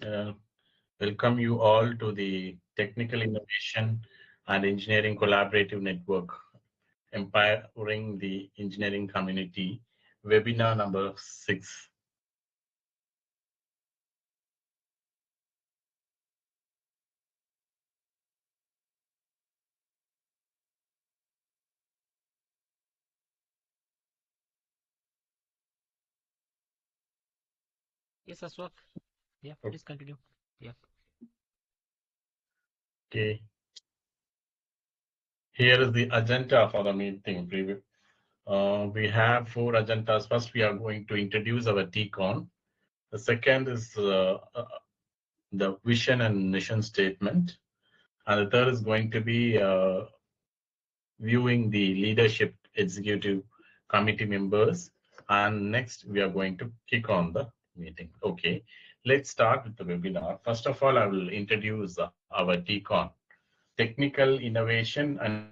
uh, welcome you all to the Technical Innovation and Engineering Collaborative Network, Empowering the Engineering Community, webinar number 6. Yes, Aswak. Yeah, please continue. Yeah. Okay. Here is the agenda for the meeting. We have 4 agendas. First, we are going to introduce our TIECONN. The second is the vision and mission statement. And the third is going to be viewing the leadership executive committee members. And next, we are going to kick on the meeting. Okay, let's start with the webinar. First of all, I will introduce our TIECONN, Technical Innovation and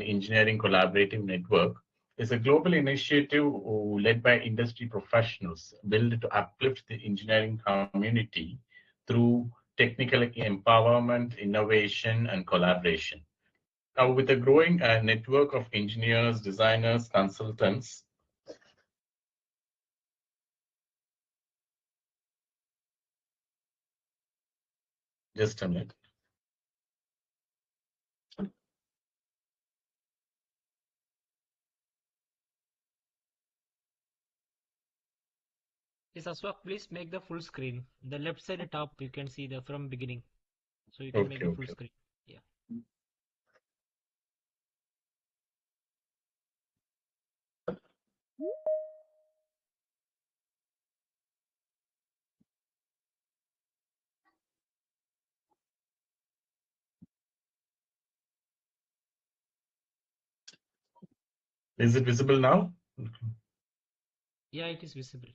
Engineering Collaborative Network. Is a global initiative led by industry professionals built to uplift the engineering community through technical empowerment, innovation, and collaboration. Now, with a growing network of engineers, designers, consultants, just a minute. Yes, Aswak, please make the full screen. The left side top, you can see the from beginning. So you can make the full Okay. screen. Yeah. Is it visible now? Yeah, it is visible.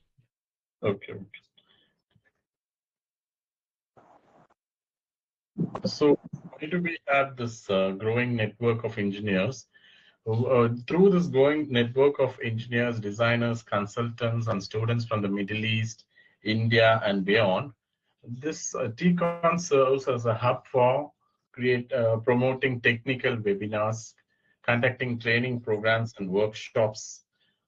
Okay. So why do we have this growing network of engineers? Through this growing network of engineers, designers, consultants, and students from the Middle East, India, and beyond, this TIECONN serves as a hub for promoting technical webinars, conducting training programs and workshops,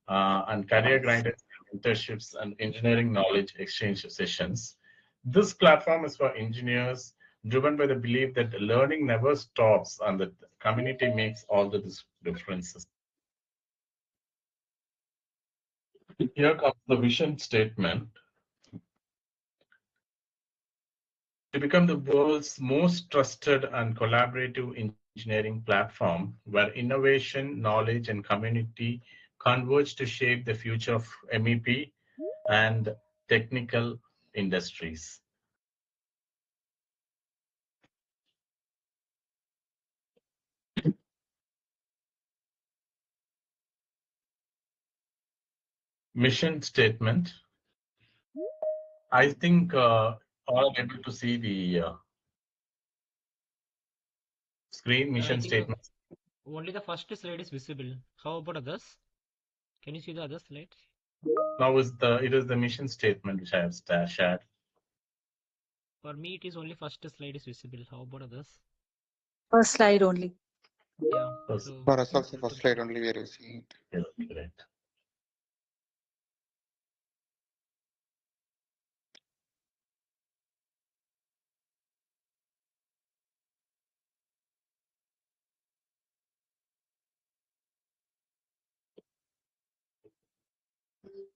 and career guidance, internships, and engineering knowledge exchange sessions. This platform is for engineers driven by the belief that learning never stops and that community makes all the differences. Here comes the vision statement. To become the world's most trusted and collaborative engineering platform where innovation, knowledge, and community converge to shape the future of MEP and technical industries. Mission statement. I think all are able to see the screen I mission think statement. only the first slide is visible. How about others? Can you see the other slides? Now it is the mission statement which I have shared. For me, it is only first slide is visible. How about others? First slide only. Yeah. So, for us also first slide only we are seeing it. yeah, correct.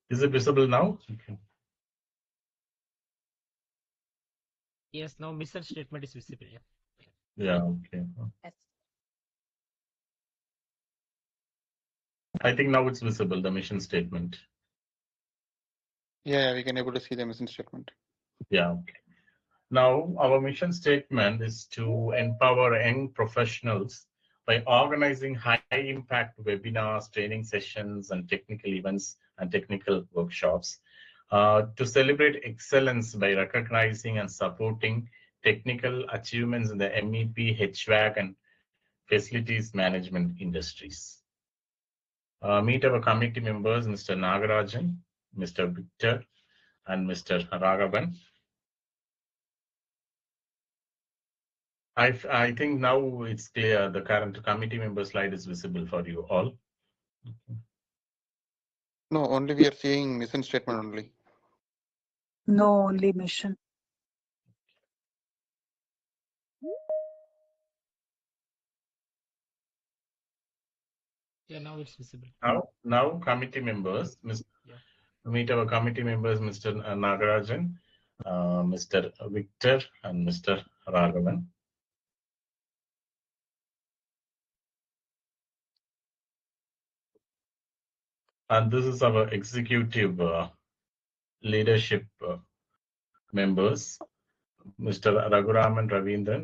Is it visible now? Okay. Yes, now mission statement is visible. Yeah. Yeah, okay. Yes. I think now it's visible, the mission statement. Yeah, we can able to see the mission statement. Yeah, okay. Now, our mission statement is to empower young professionals by organizing high-impact webinars, training sessions, and technical events and technical workshops to celebrate excellence by recognizing and supporting technical achievements in the MEP, HVAC, and facilities management industries. Meet our committee members, Mr. Nagarajan, Mr. Victor, and Mr. Raghavan. I think now it's clear. The current committee member slide is visible for you all. No, only we are seeing mission statement only. No, only mission. Yeah, now it's visible. Now committee members, Yeah. meet our committee members, Mr. Nagarajan, Mr. Victor, and Mr. Raghavan. And this is our executive leadership members, Mr. Raghuraman Ravindran,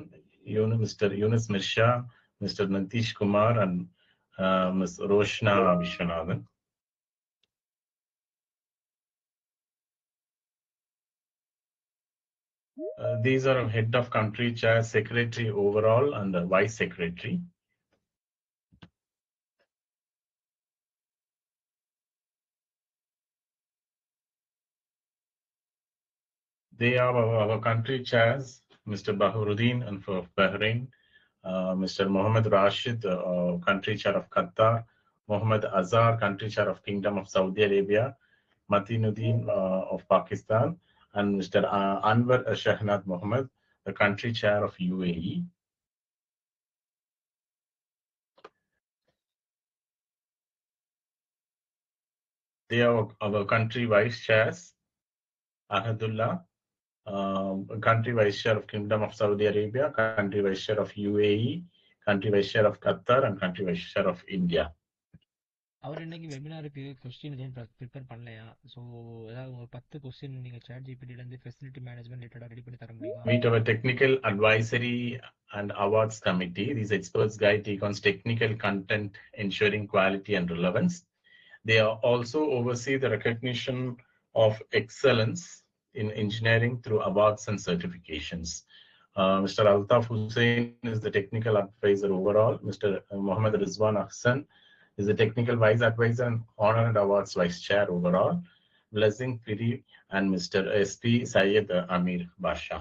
Mr. Yunus Mirsha, Mr. Nitish Kumar, and Ms. Roshna Vishwanathan. These are head of country chair, secretary overall, and the vice secretary. They are our country chairs, Mr. Bahuruddin and for Bahrain, Mr. Mohammed Rashid, country chair of Qatar, Mohammed Azhar, country chair of Kingdom of Saudi Arabia, Matinuddin of Pakistan, and Mr. Anwar Shahnad Mohammed, the country chair of UAE. They are our country vice chairs, Ahadullah, country vice chair of Kingdom of Saudi Arabia, country vice chair of UAE, country vice chair of Qatar, and country vice chair of India. அவர் இன்னைக்கு வெபினாருக்கு question எதுவும் prepare பண்ணலையா? So ஏதாவது ஒரு 10 question நீங்கள் chat ஜிபிடிலேருந்து facility management ரிலேட்டடாக ready பண்ணி தர முடியுமா? Meet our technical advisory and awards committee. These experts guide TIECONN's technical content, ensuring quality and relevance. They also oversee the recognition of excellence in engineering through awards and certifications. Mr. Altaf Hussain is the technical advisor overall. Mr. Mohammed Rizwan Ahsan is the technical vice advisor and honor and awards vice chair overall. Blessing Piri and Mr. SP Syed Amir Basha.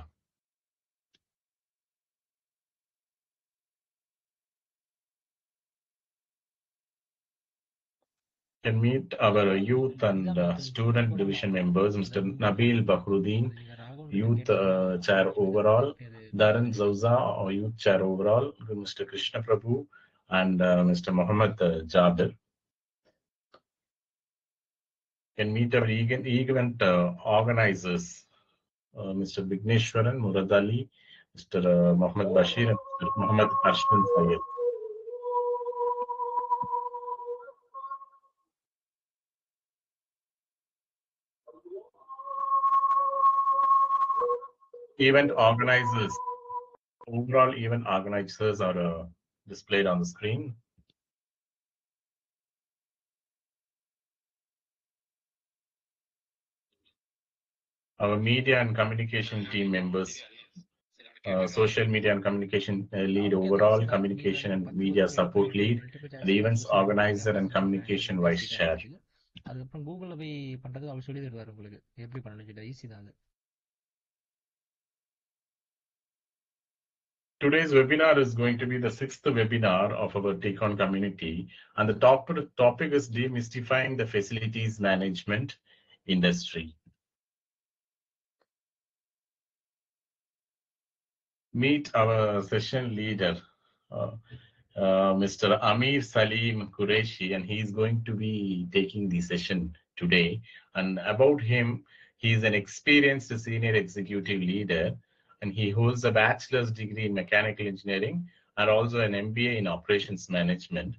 Can meet our youth and student division members, Mr. Nabil Bakhruddin, youth chair overall, Darren Zauza, youth chair overall, Mr. Krishna Prabhu, and Mr. Mohammed Jabir. Can meet our event organizers, Mr. Vigneshwaran, Murad Ali, Mr. Mohammed Bashir, and Mr. Mohammed Arshan Syed. Event organizers, overall event organizers are displayed on the screen. Our media and communication team members, social media and communication lead overall, communication and media support lead, and events organizer and communication vice chair. அதுக்கப்புறம் கூகுளில் போய் பண்ணுறது அவர் சொல்லி தருவார் உங்களுக்கு எப்படி பண்ணணும் சொல்லிட்டு ஈஸி தான் அது. Today's webinar is going to be the 6th webinar of our TIECONN community, and the topic is demystifying the facilities management industry. Meet our session leader, Mr. Amer Saleem Qureshi, and he is going to be taking the session today. And about him, he is an experienced senior executive leader, and he holds a bachelor's degree in mechanical engineering and also an MBA in operations management.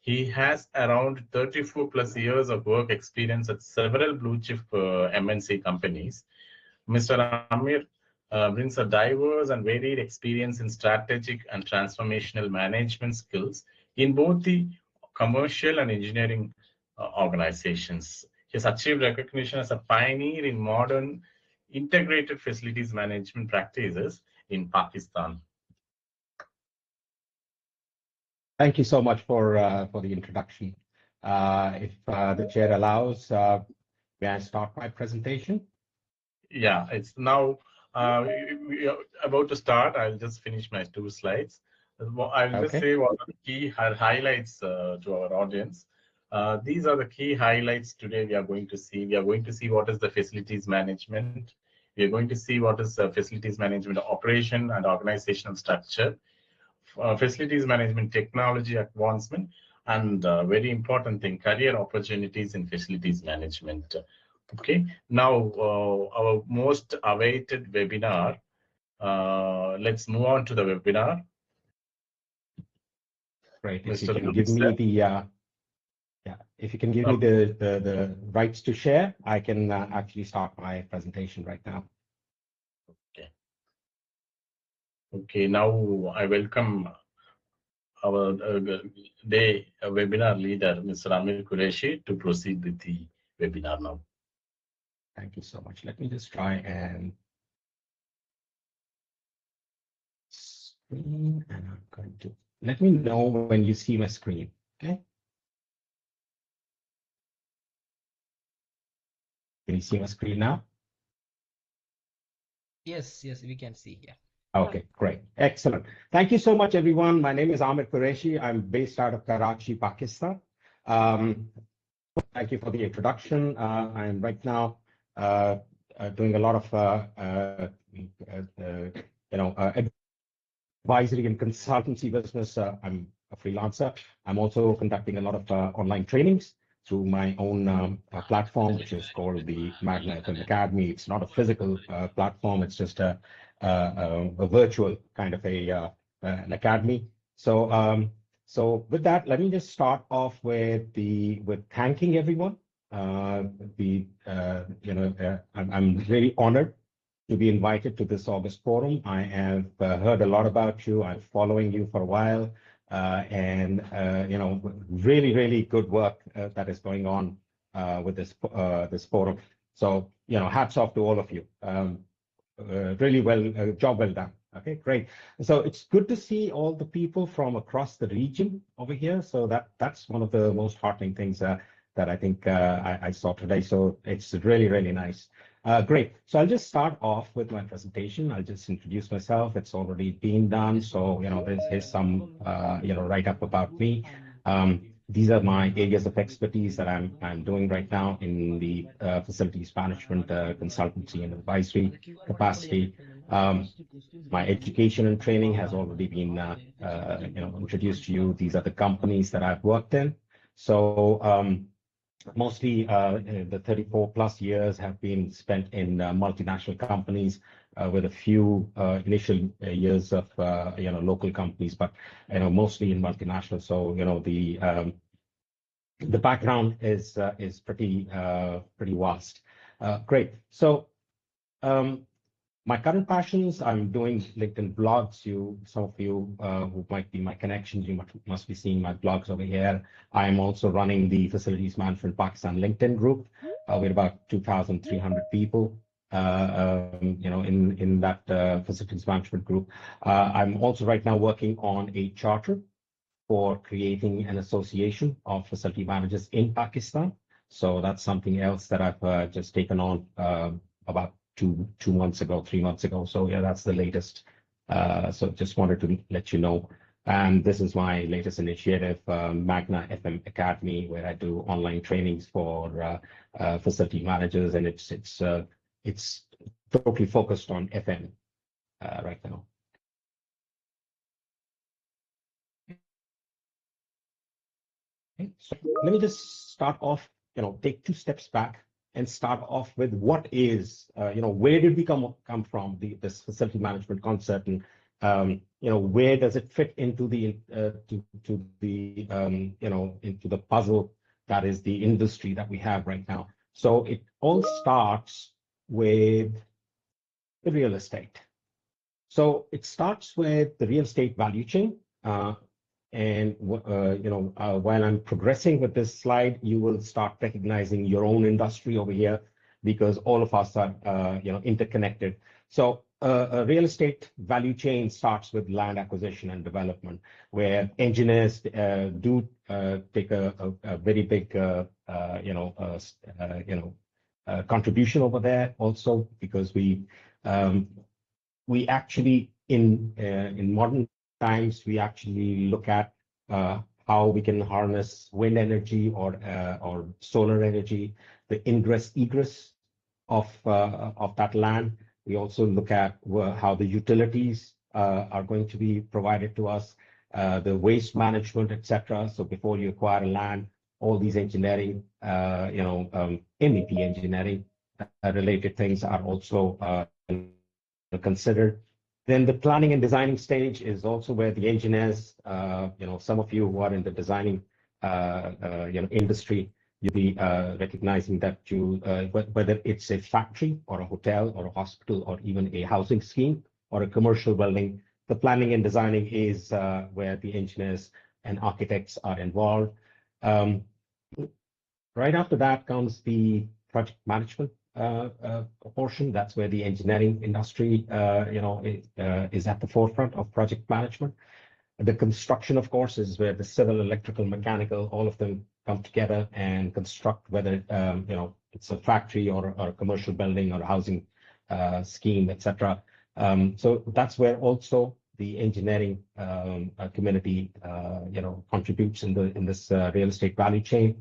He has around 34 plus years of work experience at several blue chip MNC companies. Mr. Amer brings a diverse and varied experience in strategic and transformational management skills in both the commercial and engineering organizations. He has achieved recognition as a pioneer in modern integrated facilities management practices in Pakistan. Thank you so much for the introduction. If the chair allows, may I start my presentation? Yeah, it's now We are about to start. I'll just finish my 2 slides. I'll just Okay. say what are the key highlights to our audience. These are the key highlights today we are going to see. We are going to see what is the facilities management. We are going to see what is facilities management operation and organizational structure, facilities management technology advancement, and very important thing, career opportunities in facilities management. Okay, now our most awaited webinar. Let's move on to the webinar. Great. If you Mr. can give me the if you can give me the rights to share, I can actually start my presentation right now. Okay, now I welcome our day webinar leader, Mr. Amer Qureshi, to proceed with the webinar now. Thank you so much. Let me just try and screen, and I'm going to let me know when you see my screen. Okay. Can you see my screen now? Yes, we can see. Yeah. Okay, great. Excellent. Thank you so much, everyone. My name is Amer Qureshi. I'm based out of Karachi, Pakistan. Thank you for the introduction. I'm right now doing a lot of advisory and consultancy business. I'm a freelancer. I'm also conducting a lot of online trainings through my own platform, which is called the Magna FM Academy. It's not a physical platform. It's just a virtual kind of an academy. So with that, let me just start off with thanking everyone. I'm really honored to be invited to this August forum. I have heard a lot about you. I'm following you for a while, and really good work that is going on with this forum. So hats off to all of you. Really well, job well done. Okay, great. So it's good to see all the people from across the region over here. So that's one of the most heartening things that I think I saw today. So it's really nice. Great. So I'll just start off with my presentation. I'll just introduce myself. It's already been done. So here's some write up about me. These are my areas of expertise that I'm doing right now in the facilities management consultancy and advisory capacity. My education and training has already been introduced to you. These are the companies that I've worked in. So mostly the 34 plus years have been spent in multinational companies with a few initial years of local companies, but mostly in multinational. So the background is pretty vast. Great. So my current passions, I'm doing LinkedIn blogs. Some of you who might be my connections, you must be seeing my blogs over here. I'm also running the Facilities Management Pakistan LinkedIn group with about 2,300 people. In that facilities management group. I'm also right now working on a charter for creating an association of facility managers in Pakistan. So that's something else that I've just taken on about 3 months ago. So yeah, that's the latest. So just wanted to let you know. And this is my latest initiative, Magna FM Academy, where I do online trainings for facility managers, and it's totally focused on FM right now. Okay, so let me just start off, take 2 steps back and start off with what is, where did we come from, this facility management concept, and where does it fit into the into the puzzle that is the industry that we have right now. So it all starts with the real estate. So it starts with the real estate value chain. And while I'm progressing with this slide, you will start recognizing your own industry over here, because all of us are interconnected. So a real estate value chain starts with land acquisition and development, where engineers do take a very big contribution over there also, because we We actually, in modern times, we actually look at how we can harness wind energy or solar energy, the ingress egress of that land. We also look at how the utilities are going to be provided to us, the waste management, etc. So before you acquire land, all these engineering, MEP engineering related things are also considered. Then the planning and designing stage is also where the engineers, some of you who are in the designing, industry, you'll be recognizing that whether it's a factory or a hotel or a hospital or even a housing scheme or a commercial building, the planning and designing is where the engineers and architects are involved. Right after that comes the project management portion. That's where the engineering industry, is at the forefront of project management. The construction, of course, is where the civil, electrical, mechanical, all of them come together and construct, whether it's a factory or a commercial building or a housing scheme, etc. So that's where also the engineering community, contributes in this real estate value chain.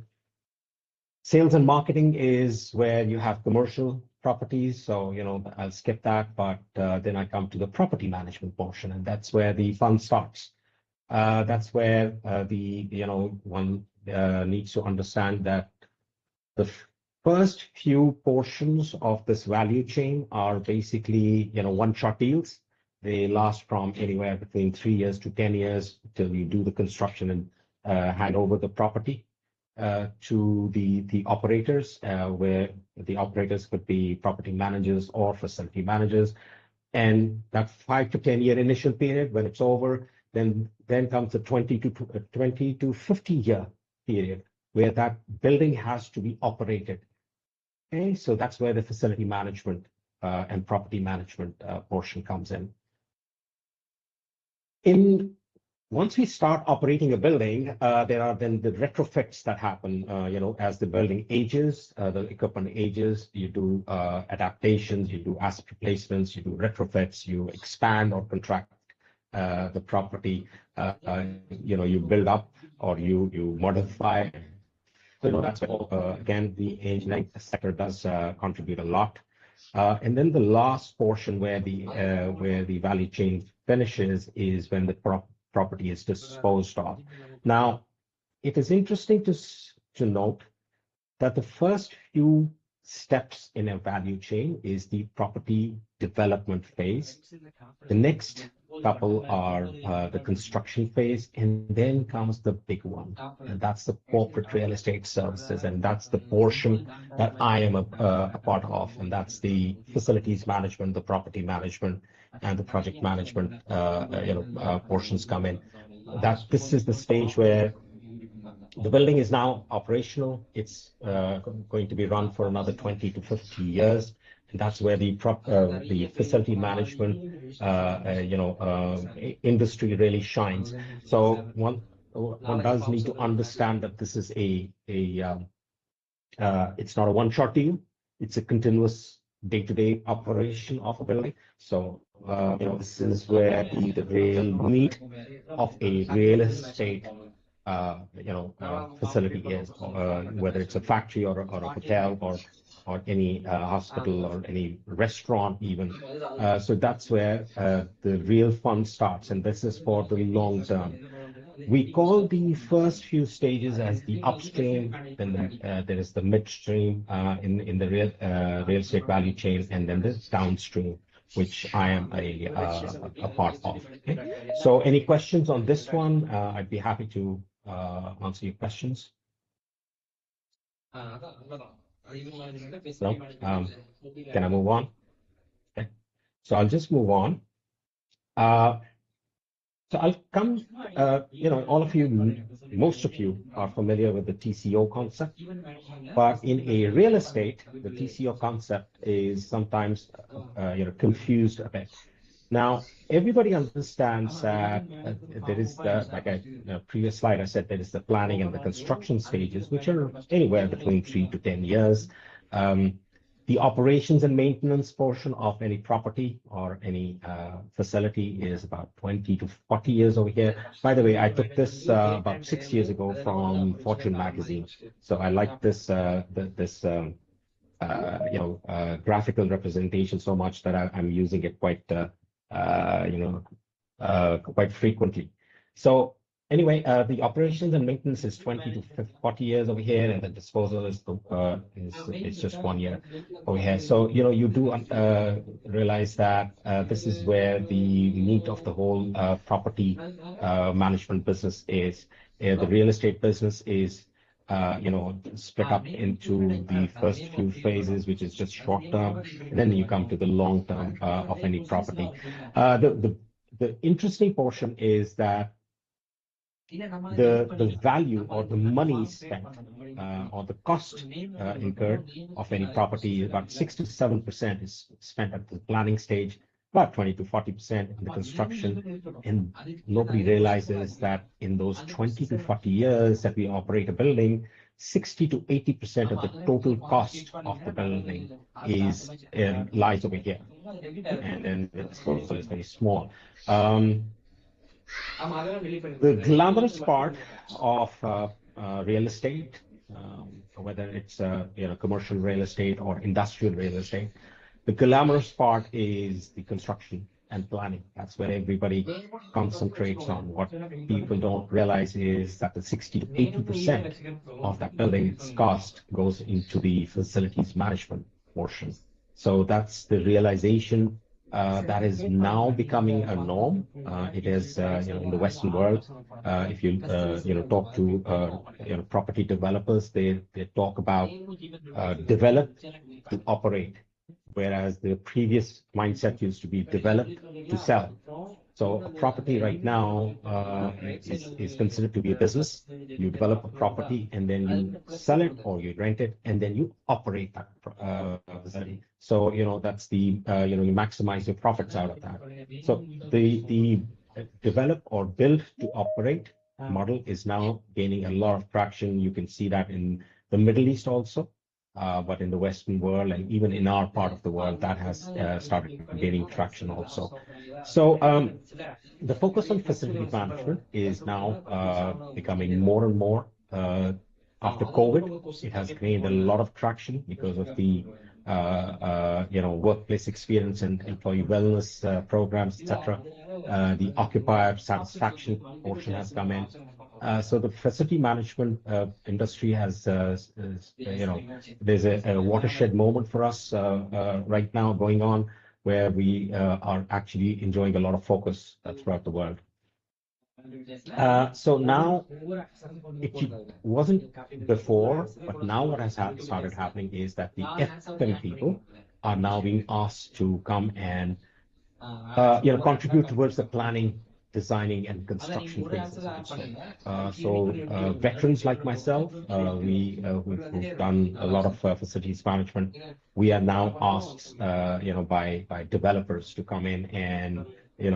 Sales and marketing is where you have commercial properties. So, I'll skip that, but then I come to the property management portion, and that's where the fun starts. That's where one needs to understand that the first few portions of this value chain are basically, one-shot deals. They last from anywhere between 3 years to 10 years till you do the construction and hand over the property to the operators, where the operators could be property managers or facility managers. And that 5 to 10 year initial period, when it's over, then comes the 20 to 50 year period where that building has to be operated. Okay, so that's where the facility management and property management portion comes in. Once we start operating a building, there are then the retrofits that happen, as the building ages, the equipment ages, you do adaptations, you do asset replacements, you do retrofits, you expand or contract the property, you build up or you modify. So that's where, again, the engineering sector does contribute a lot. And then the last portion where the value chain finishes is when the property is disposed of. Now, it is interesting to note that the first few steps in a value chain is the property development phase. The next couple are the construction phase, and then comes the big one, and that's the corporate real estate services, and that's the portion that I am a part of, and that's the facilities management, the property management, and the project management portions come in. This is the stage where the building is now operational. It's going to be run for another 20 to 50 years. And that's where the facility management, industry really shines. So one does need to understand that this is it's not a one-shot deal. It's a continuous day-to-day operation of a building. So this is where the real meat of a real estate facility is, whether it's a factory or a hotel or any hospital or any restaurant even. So that's where the real fun starts, and this is for the long term. We call the first few stages as the upstream, then there is the midstream in the real estate value chain, and then the downstream, which I am a part of. Okay? So any questions on this one? I'd be happy to answer your questions. No? Can I move on? Okay. So I'll just move on. So I'll come, all of you, most of you are familiar with the TCO concept, but in a real estate, the TCO concept is sometimes, confused a bit. Now, everybody understands that there is like a previous slide I said, there is the planning and the construction stages, which are anywhere between 3 to 10 years. The operations and maintenance portion of any property or any facility is about 20 to 40 years over here. By the way, I took this about 6 years ago from Fortune magazine. So I like this graphical representation so much that I'm using it quite quite frequently. So anyway, the operations and maintenance is 20 to 40 years over here, and the disposal is just 1 year over here. So you do realize that this is where the meat of the whole property management business is. The real estate business is split up into the first few phases, which is just short term, and then you come to the long term of any property. The interesting portion is that the value or the money spent or the cost incurred of any property, about 6 to 7% is spent at the planning stage, about 20 to 40% in the construction. And nobody realizes that in those 20 to 40 years that we operate a building, 60 to 80% of the total cost of the building is lies over here, and then it's also very small. The glamorous part of real estate, whether it's commercial real estate or industrial real estate, the glamorous part is the construction and planning. That's where everybody concentrates on. What people don't realize is that the 60 to 80% of that building's cost goes into the facilities management portion. So that's the realization that is now becoming a norm. It is in the Western world. If you talk to property developers, they talk about develop to operate, whereas the previous mindset used to be develop to sell. So a property right now is considered to be a business. You develop a property and then you sell it or you rent it and then you operate that facility. So that's the you maximize your profits out of that. So the develop or build to operate model is now gaining a lot of traction. You can see that in the Middle East also. But in the Western world and even in our part of the world, that has started gaining traction also. So the focus on facility management is now becoming more and more. After COVID, it has gained a lot of traction because of the workplace experience and employee wellness programs, etc. The occupier satisfaction portion has come in. So the facility management industry has, there's a watershed moment for us right now going on, where we are actually enjoying a lot of focus throughout the world. So now, it wasn't before, but now what has started happening is that the FM people are now being asked to come and contribute towards the planning, designing, and construction phases also. So veterans like myself, who've done a lot of facilities management, we are now asked, by developers to come in and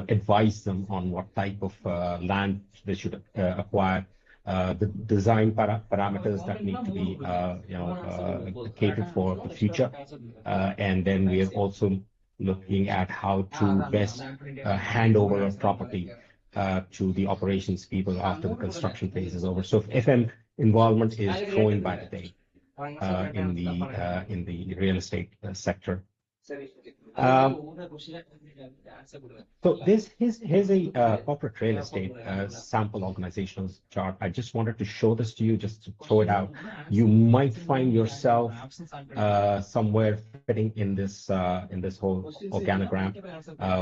advise them on what type of land they should acquire, the design parameters that need to be catered for the future, and then we are also looking at how to best hand over a property to the operations people after the construction phase is over. So FM involvement is growing by the day in the real estate sector. So here's a corporate real estate sample organizational chart. I just wanted to show this to you, just to throw it out. You might find yourself somewhere fitting in this whole organogram,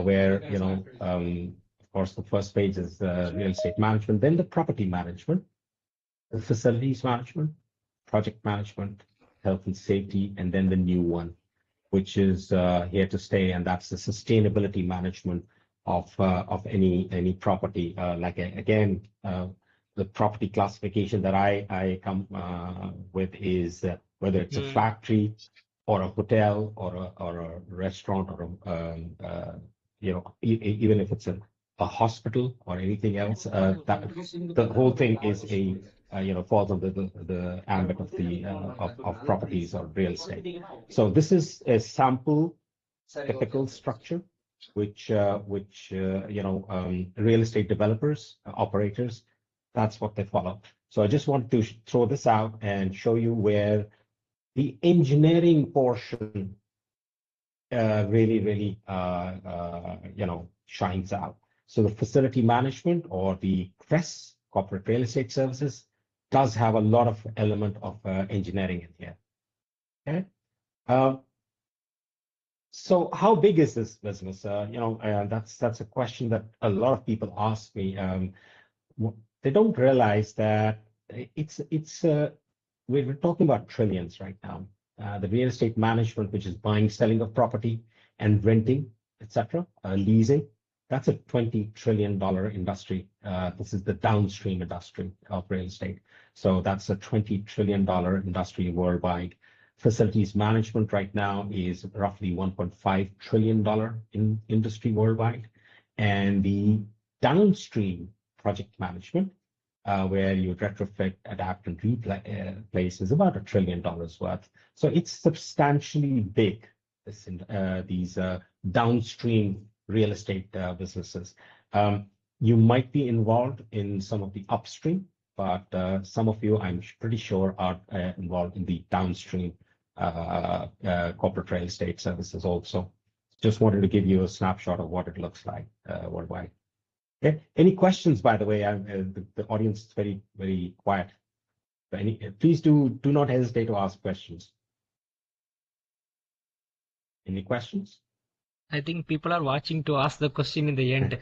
where of course the first page is real estate management, then the property management, the facilities management, project management, health and safety, and then the new one, which is here to stay, and that's the sustainability management of any property. Again, the property classification that I come with is whether it's a factory or a hotel or a restaurant or even if it's a hospital or anything else, that the whole thing is a falls under the ambit of the of properties or real estate. So this is a sample typical structure, which real estate developers, operators, that's what they follow. So I just want to throw this out and show you where the engineering portion really shines out. So the facility management or the CRES, corporate real estate services, does have a lot of element of engineering in here. Okay. So how big is this business? That's a question that a lot of people ask me. They don't realize that we're talking about trillions right now. The real estate management, which is buying, selling of property and renting, etc., leasing, that's a $20 trillion industry. This is the downstream industry of real estate. So that's a $20 trillion industry worldwide. Facilities management right now is roughly $1.5 trillion in industry worldwide. And the downstream project management, where you retrofit, adapt, and replace, is about $1 trillion worth. So it's substantially big, these downstream real estate businesses. You might be involved in some of the upstream, but some of you, I'm pretty sure, are involved in the downstream corporate real estate services also. Just wanted to give you a snapshot of what it looks like worldwide. Okay. Any questions, by the way? The audience is very, very quiet. Please do not hesitate to ask questions. Any questions? I think people are watching to ask the question in the end.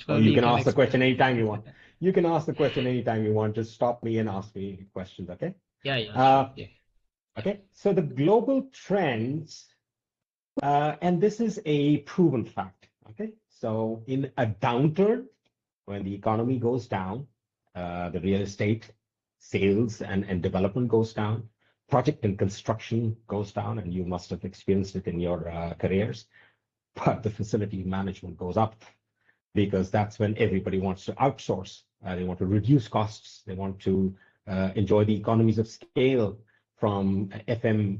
Oh, you can ask the question anytime you want. You can ask the question anytime you want. Just stop me and ask me questions, okay? Yeah, sure. Yeah. Okay, so the global trends, and this is a proven fact, okay? So in a downturn, when the economy goes down, the real estate sales and development goes down, project and construction goes down, and you must have experienced it in your careers, but the facility management goes up because that's when everybody wants to outsource. They want to reduce costs. They want to enjoy the economies of scale from FM,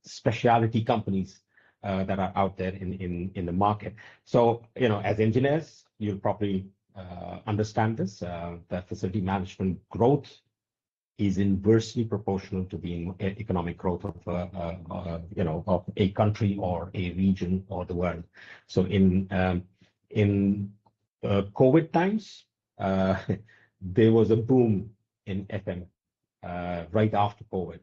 specialty companies that are out there in the market. So, as engineers, you'll probably understand this. That facility management growth is inversely proportional to the economic growth of of a country or a region or the world. So in COVID times, there was a boom in FM right after COVID.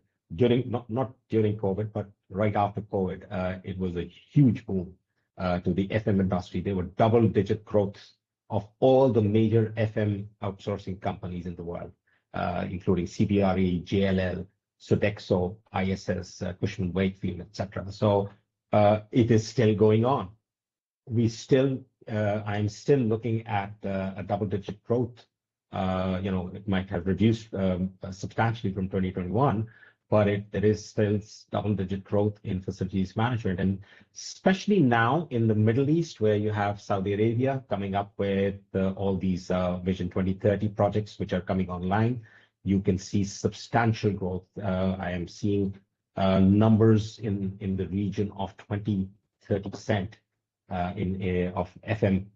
Not during COVID, but right after COVID, it was a huge boom to the FM industry. There were double-digit growths of all the major FM outsourcing companies in the world, including CBRE, JLL, Sodexo, ISS, Cushman Wakefield, etc. So it is still going on. I'm still looking at a double-digit growth. It might have reduced substantially from 2021, but there is still double-digit growth in facilities management, and especially now in the Middle East, where you have Saudi Arabia coming up with all these Vision 2030 projects which are coming online. You can see substantial growth. I am seeing numbers in the region of 20-30% of FM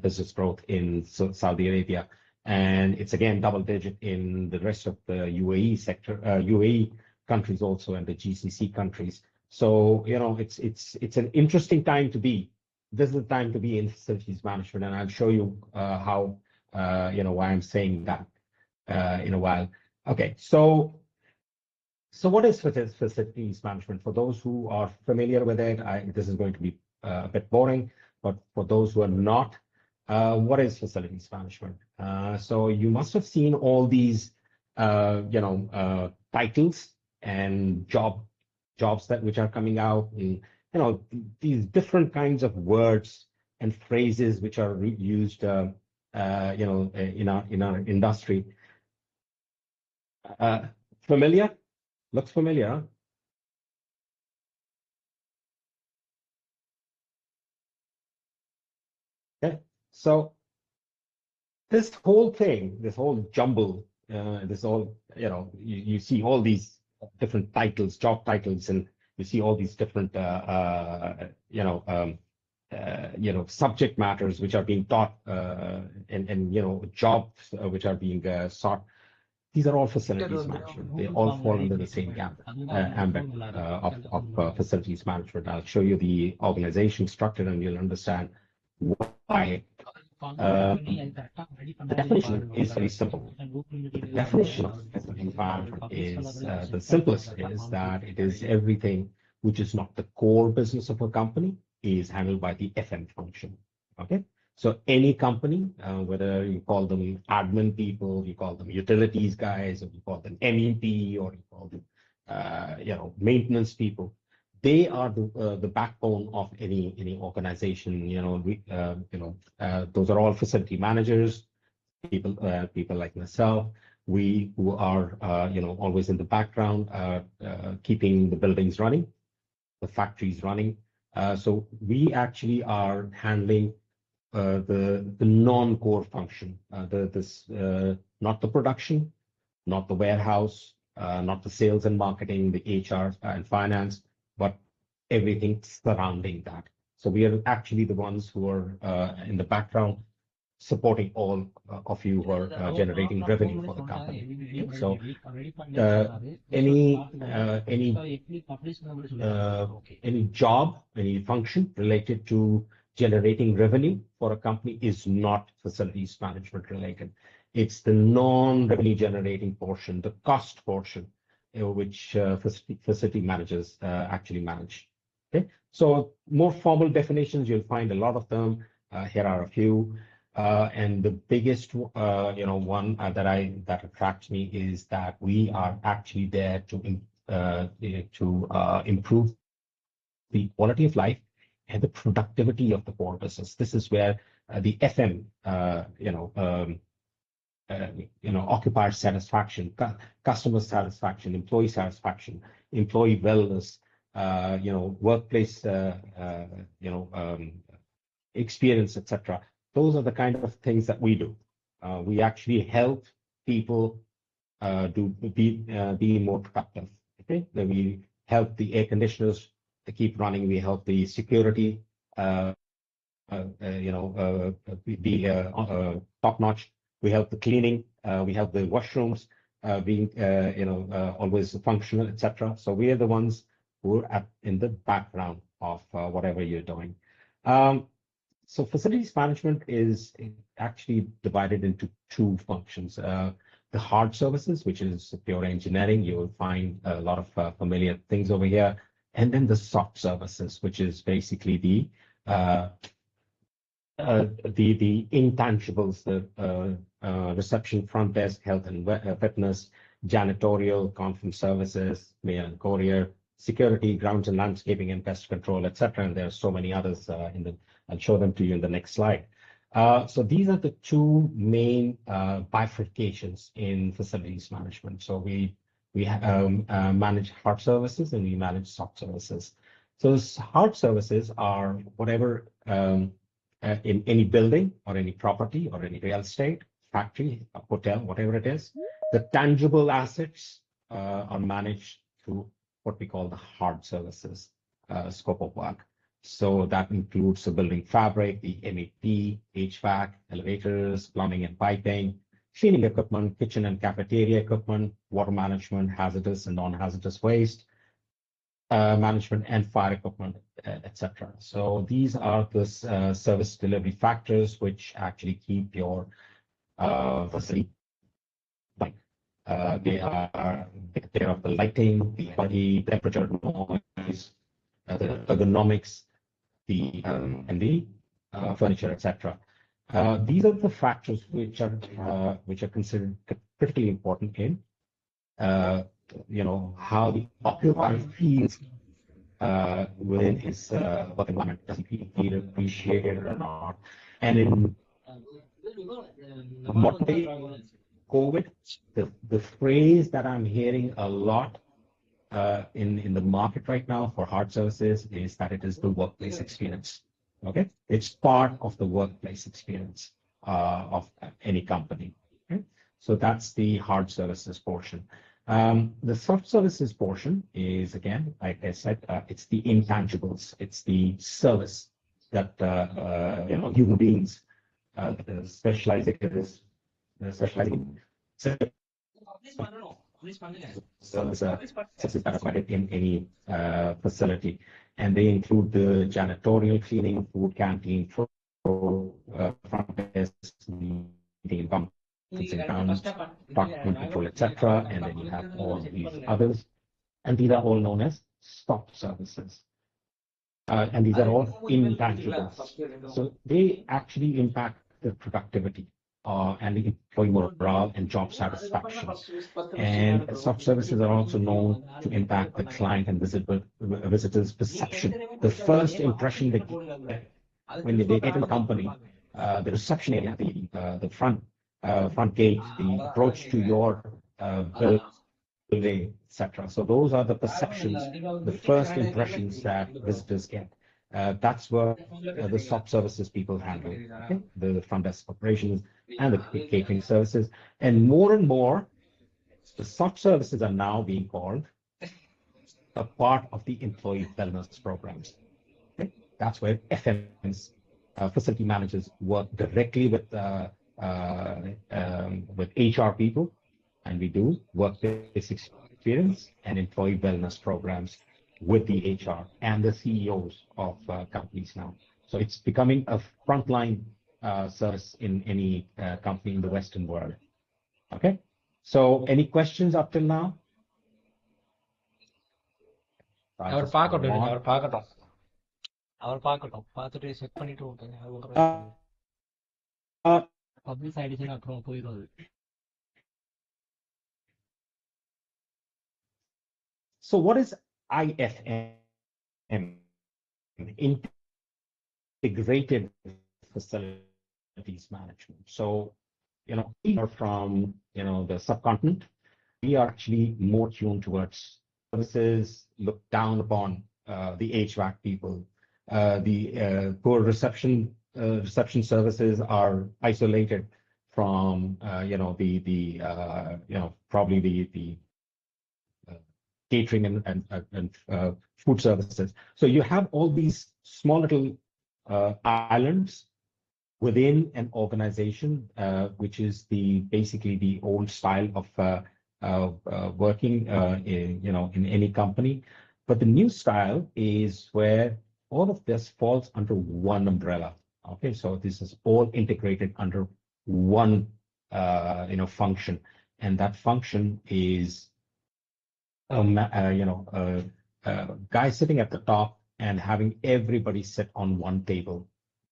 business growth in Saudi Arabia. And it's again double-digit in the rest of the UAE sector, UAE countries also, and the GCC countries. So it's an interesting time to be. This is the time to be in facilities management, and I'll show you how why I'm saying that in a while. Okay, so what is facilities management? For those who are familiar with it, this is going to be a bit boring, but for those who are not, what is facilities management? So you must have seen all these, titles and jobs which are coming out, and these different kinds of words and phrases which are used, in our industry. Familiar? Looks familiar, huh? Okay, so this whole thing, this whole jumble, this all, you see all these different titles, job titles, and you see all these different, subject matters which are being taught, and jobs which are being sought. These are all facilities management. They all fall under the same ambit of facilities management. I'll show you the organization structure, and you'll understand why. The definition is very simple. The definition of facilities management is the simplest is that it is everything which is not the core business of a company is handled by the FM function. Okay. So any company, whether you call them admin people, you call them utilities guys, or you call them MEP, or you call them, maintenance people, they are the backbone of any organization. Those are all facility managers, people like myself. We who are always in the background, keeping the buildings running, the factories running. So we actually are handling the non-core function, not the production, not the warehouse, not the sales and marketing, the HR and finance, but everything surrounding that. So we are actually the ones who are in the background supporting all of you who are generating revenue for the company. So any job, any function related to generating revenue for a company is not facilities management related. It's the non-revenue generating portion, the cost portion, which facility managers actually manage. Okay, so more formal definitions, you'll find a lot of them. Here are a few. And the biggest, one that attracts me is that we are actually there to improve the quality of life and the productivity of the core business. This is where the FM, occupier satisfaction, customer satisfaction, employee wellness, workplace, experience, etc. Those are the kind of things that we do. We actually help people be more productive. Okay, then we help the air conditioners to keep running. We help the security, be top notch. We help the cleaning. We help the washrooms being always functional, etc. So we are the ones who are in the background of whatever you're doing. So facilities management is actually divided into two functions. The hard services, which is pure engineering, you will find a lot of familiar things over here. And then the soft services, which is basically the intangibles, the reception, front desk, health and fitness, janitorial, conference services, mail and courier, security, grounds and landscaping, and pest control, etc. And there are so many others I'll show them to you in the next slide. So these are the two main bifurcations in facilities management. So we manage hard services and we manage soft services. So hard services are whatever in any building or any property or any real estate, factory, hotel, whatever it is. The tangible assets are managed through what we call the hard services scope of work. So that includes the building fabric, the MEP, HVAC, elevators, plumbing and piping, cleaning equipment, kitchen and cafeteria equipment, water management, hazardous and non-hazardous waste management, and fire equipment, etc. So these are the service delivery factors which actually keep your facility like they are care of the lighting, the body, temperature, noise, the ergonomics, and the furniture, etc. These are the factors which are considered critically important in how the occupier feels within his work environment. Does he feel appreciated or not? And in modern day COVID, the phrase that I'm hearing a lot in the market right now for hard services is that it is the workplace experience. Okay, it's part of the workplace experience. of any company. Okay? So that's the hard services portion. The soft services portion is, again, like I said, it's the intangibles. It's the service that human beings, specializing services that are provided in any facility, and they include the janitorial, cleaning, food canteen, front desk, meeting accounts, document control, etc. And then you have all these others, and these are all known as soft services. And these are all intangibles. So they actually impact the productivity and the employee morale and job satisfaction. And soft services are also known to impact the client and visitor's perception. The first impression they get when they get in a company, the reception area, the front gate, the approach to your building, etc. So those are the perceptions, the first impressions that visitors get. That's where the soft services people handle, okay? The front desk operations and the catering services. And more, the soft services are now being called a part of the employee wellness programs. Okay? That's where FMs, facility managers, work directly with HR people, and we do workplace experience and employee wellness programs with the HR and the CEOs of companies now. So it's becoming a frontline service in any company in the Western world. Okay. So any questions up till now? அவர் பார்க்கட்டும் அவர் பார்க்கட்டும் பார்த்துட்டு check பண்ணிட்டு ஓகேங்க publish ஆயிடுச்சுன்னா அப்புறம் போயிடும் அது. So what is IFM? Integrated facilities management. So, we are from, the subcontinent. We are actually more tuned towards services, look down upon the HVAC people. The poor reception services are isolated from, probably the catering and food services. So you have all these small little islands within an organization, which is basically the old style of working, in any company. But the new style is where all of this falls under one umbrella. Okay, so this is all integrated under one, function, and that function is guy sitting at the top and having everybody sit on one table.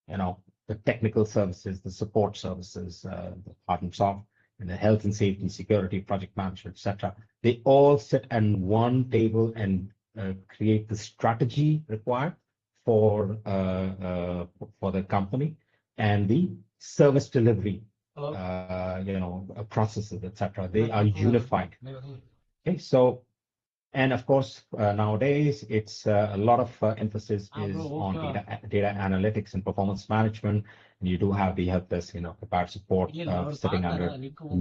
The technical services, the support services, the hard and soft, and the health and safety, security, project management, etc. They all sit at one table and create the strategy required for the company and the service delivery, processes, etc. They are unified. Okay, so. And of course, nowadays, it's a lot of emphasis is on data analytics and performance management. And you do have the help desk, prepared support sitting under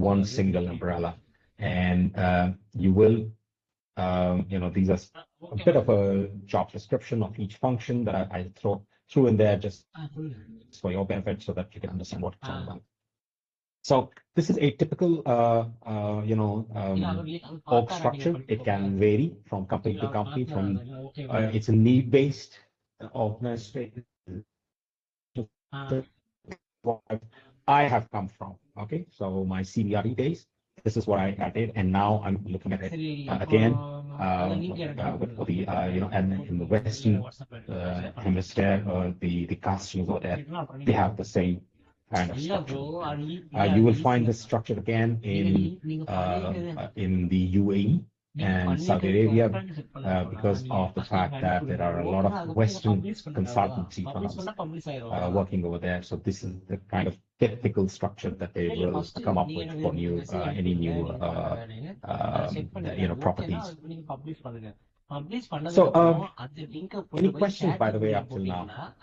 one single umbrella. And you will, these are a bit of a job description of each function that I threw in there just for your benefit so that you can understand what it's all about. So this is a typical, org structure. It can vary from company to company. It's a need-based organization. I have come from. Okay, so my CBRE days. This is what I did, and now I'm looking at it again with the and in the Western hemisphere, the customers over there, they have the same kind of structure. You will find this structure again in the UAE and Saudi Arabia because of the fact that there are a lot of Western consultancy firms working over there. So this is the kind of typical structure that they will come up with for any new properties. So any questions, by the way, up till now?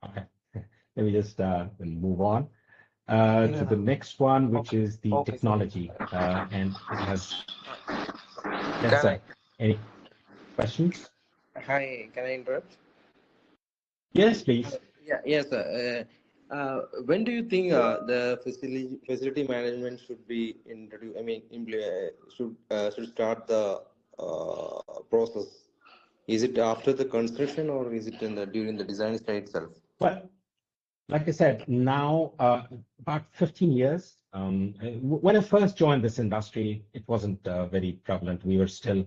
Okay. let me just move on to the next one, which is the technology. And it has, yes, sir. Any questions? Hi, can I interrupt? Yes, please. Yes, sir. When do you think the facility management should be introduced? I mean, should start the process? Is it after the construction or is it during the design stage itself? Well, like I said, now about 15 years. When I first joined this industry, it wasn't very prevalent. We were still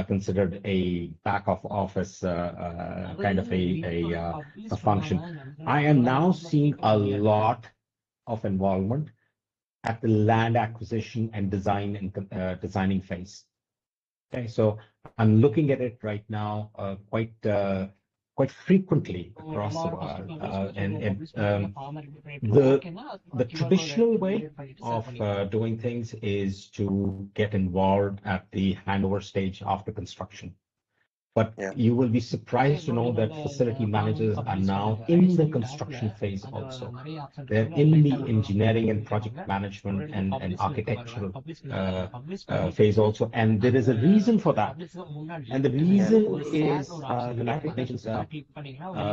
considered a back of office kind of a function. I am now seeing a lot of involvement at the land acquisition and design and designing phase. Okay, so I'm looking at it right now quite frequently across the world, the traditional way of doing things is to get involved at the handover stage after construction. But you will be surprised to know that facility managers are now in the construction phase also. They're in the engineering and project management and architectural phase also. And there is a reason for that. And the reason is the United Nations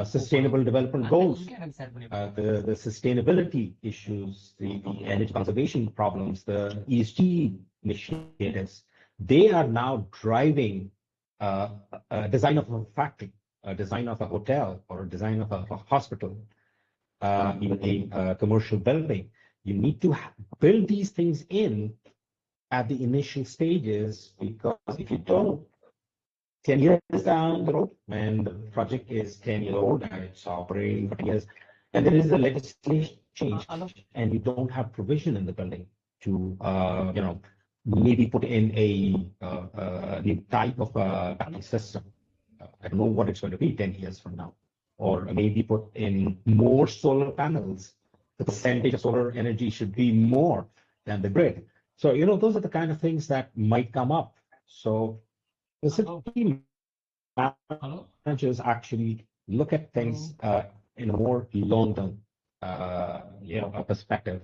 Sustainable Development Goals, the sustainability issues, the energy conservation problems, the ESG initiatives. They are now driving a design of a factory, a design of a hotel, or a design of a hospital, even a commercial building. You need to build these things in at the initial stages, because if you don't, 10 years down the road, when the project is 10 years old and it's operating for 10 years, and there is a legislation change, and you don't have provision in the building to, maybe put in a new type of battery system. I don't know what it's going to be 10 years from now. Or maybe put in more solar panels. The percentage of solar energy should be more than the grid. So, those are the kind of things that might come up. So facility managers actually look at things in a more long-term perspective.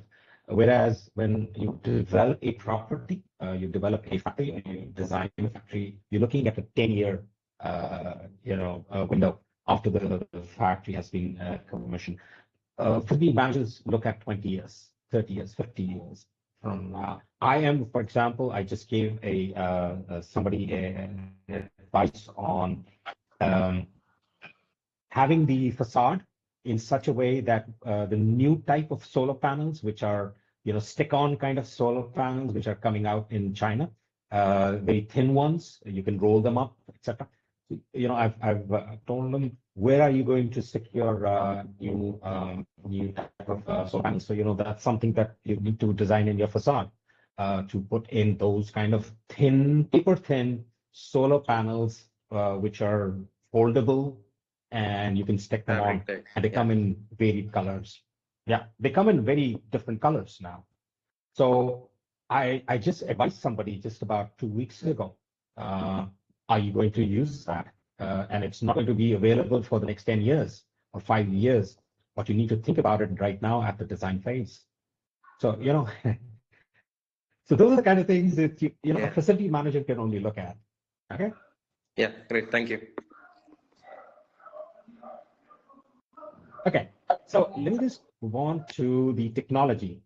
Whereas when you develop a property, you develop a factory, you design a factory, you're looking at a 10-year window after the factory has been commissioned. Facility managers look at 20 years, 30 years, 50 years from now. For example, I just gave somebody advice on having the facade in such a way that the new type of solar panels, which are stick-on kind of solar panels, which are coming out in China, very thin ones, you can roll them up, etc. I've told them, where are you going to stick your new type of solar panels? So that's something that you need to design in your facade to put in those kind of paper thin solar panels, which are foldable, and you can stick them on, and they come in varied colors. Yeah, they come in very different colors now. So I just advised somebody just about 2 weeks ago, are you going to use that? And it's not going to be available for the next 10 years or 5 years, but you need to think about it right now at the design phase. So, so those are the kind of things that a facility manager can only look at. Okay? Yeah, great. Thank you. Okay, so let me just move on to the technology.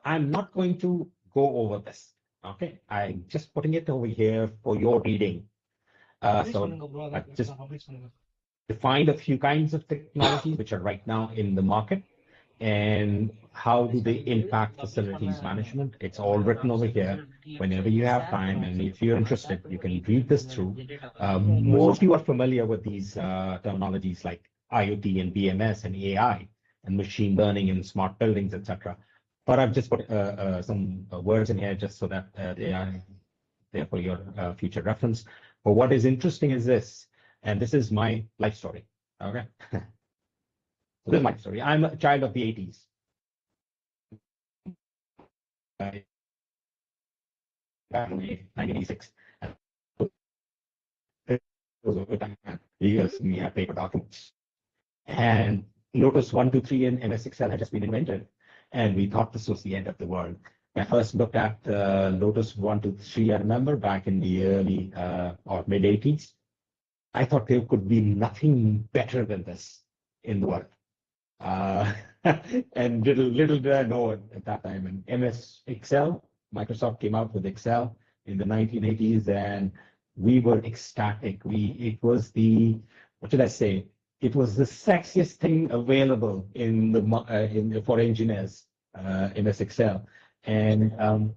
I'm not going to go over this. Okay, I'm just putting it over here for your reading. So I just defined a few kinds of technologies which are right now in the market, and how do they impact facilities management. It's all written over here. Whenever you have time, and if you're interested, you can read this through. Most of you are familiar with these terminologies like IoT and BMS and AI and machine learning and smart buildings, etc. But I've just put some words in here just so that they are there for your future reference. But what is interesting is this, and this is my life story. Okay. So this is my story. I'm a child of the 80s. Back in 1986. It was a good time. Because we had paper documents. And Lotus 123 and MS Excel had just been invented, and we thought this was the end of the world. I first looked at Lotus 123, I remember, back in the early or mid 80s. I thought there could be nothing better than this in the world. And little did I know at that time. And MS Excel, Microsoft came out with Excel in the 1980s, and we were ecstatic. It was what should I say? It was the sexiest thing available for engineers, MS Excel. And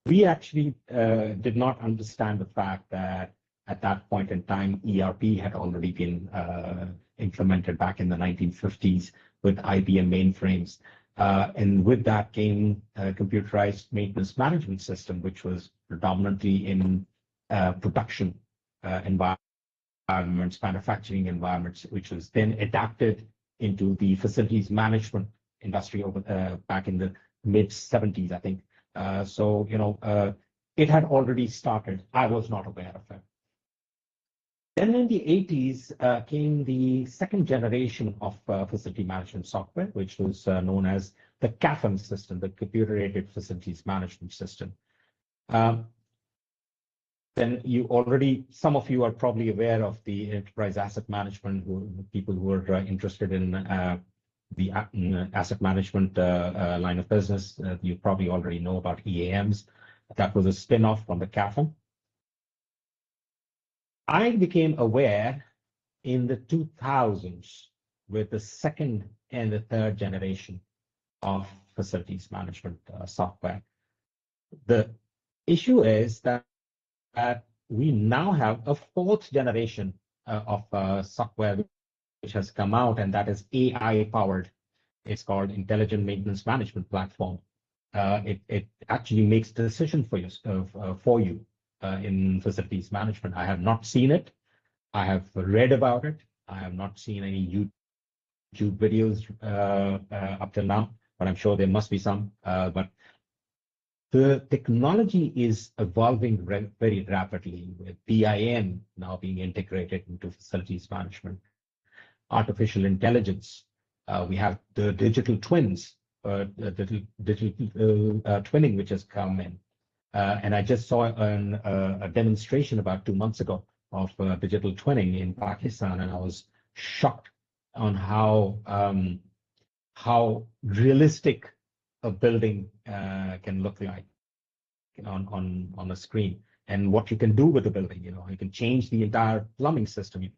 we actually did not understand the fact that at that point in time, ERP had already been implemented back in the 1950s with IBM mainframes. And with that came a computerized maintenance management system, which was predominantly in production environments, manufacturing environments, which was then adapted into the facilities management industry back in the mid 70s, I think. So, it had already started. I was not aware of it. Then in the 80s came the second generation of facility management software, which was known as the CAFM system, the Computer-Aided Facilities Management System. Then some of you are probably aware of the enterprise asset management, people who are interested in the asset management line of business. You probably already know about EAMs. That was a spin-off from the CAFM. I became aware in the 2000s with the second and the third generation of facilities management software. The issue is that we now have a fourth generation of software which has come out, and that is AI powered. It's called Intelligent Maintenance Management Platform. It actually makes decisions for you in facilities management. I have not seen it. I have read about it. I have not seen any YouTube videos up till now, but I'm sure there must be some. But the technology is evolving very rapidly, with BIM now being integrated into facilities management. Artificial intelligence. We have the digital twins, digital twinning, which has come in. And I just saw a demonstration about 2 months ago of digital twinning in Pakistan, and I was shocked on how realistic a building can look like on a screen, and what you can do with the building. You can change the entire plumbing system, you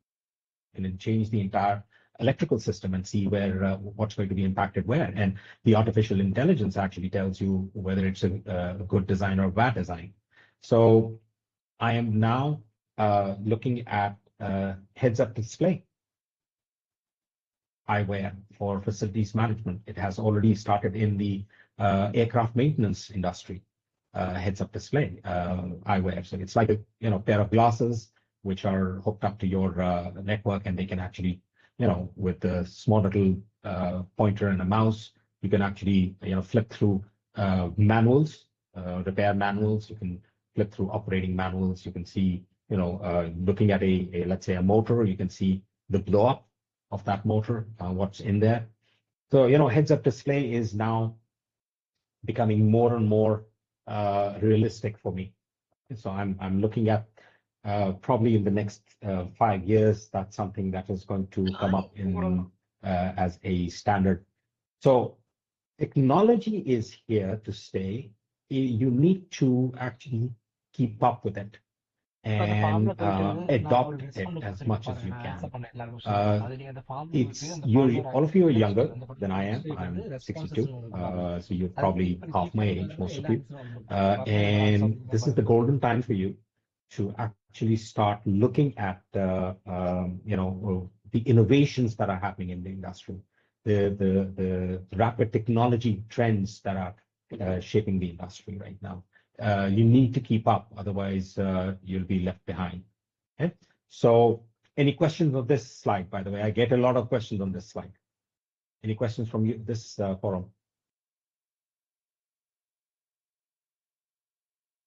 can change the entire electrical system and see what's going to be impacted where. And the artificial intelligence actually tells you whether it's a good design or a bad design. So I am now looking at heads-up display eyewear for facilities management. It has already started in the aircraft maintenance industry. Heads-up display eyewear. So it's like a pair of glasses which are hooked up to your network, and they can actually, with a small little pointer and a mouse, you can actually, flip through manuals, repair manuals. You can flip through operating manuals. You can see, looking at let's say a motor, you can see the blow up of that motor, what's in there. So, heads-up display is now becoming more and more realistic for me. So I'm looking at probably in the next 5 years, that's something that is going to come up as a standard. So technology is here to stay. You need to actually keep up with it and adopt it as much as you can. All of you are younger than I am. I'm 62, so you're probably half my age, most of you. And this is the golden time for you to actually start looking at the innovations that are happening in the industry, the rapid technology trends that are shaping the industry right now. You need to keep up, otherwise you'll be left behind. Okay? So any questions on this slide, by the way? I get a lot of questions on this slide. Any questions from this forum?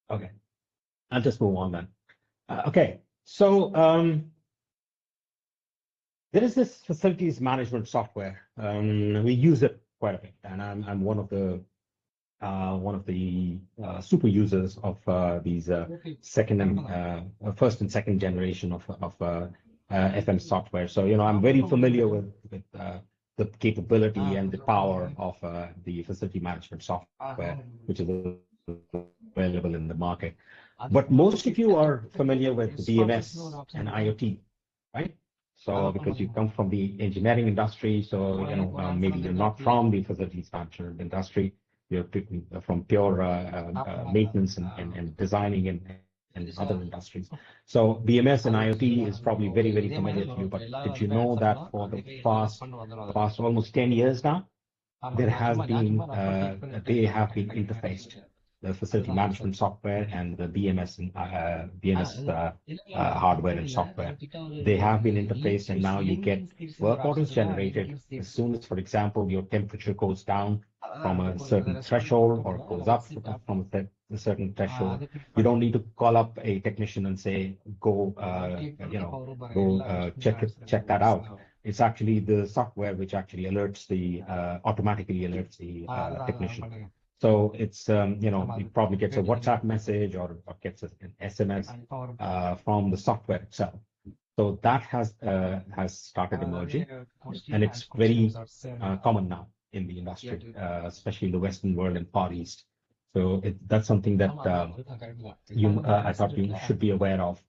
Okay, I'll just move on then. Okay, so There is this facilities management software. We use it quite a bit, and I'm one of the super users of these first and second generation of FM software. So I'm very familiar with the capability and the power of the facility management software, which is available in the market. But most of you are familiar with BMS and IoT, right? So because you come from the engineering industry, so maybe you're not from the facilities management industry, you're from pure maintenance and designing and other industries. So BMS and IoT is probably very, very familiar to you. But did you know that for the past almost 10 years now, there has been they have been interfaced, the facility management software and the BMS and BMS hardware and software. They have been interfaced, and now you get work orders generated as soon as, for example, your temperature goes down from a certain threshold or goes up from a certain threshold. You don't need to call up a technician and say, go check that out. It's actually the software which actually alerts automatically alerts the technician. So it's it probably gets a WhatsApp message or gets an SMS from the software itself. So that has started emerging, and it's very common now in the industry, especially in the Western world and Far East. So that's something that I thought you should be aware of.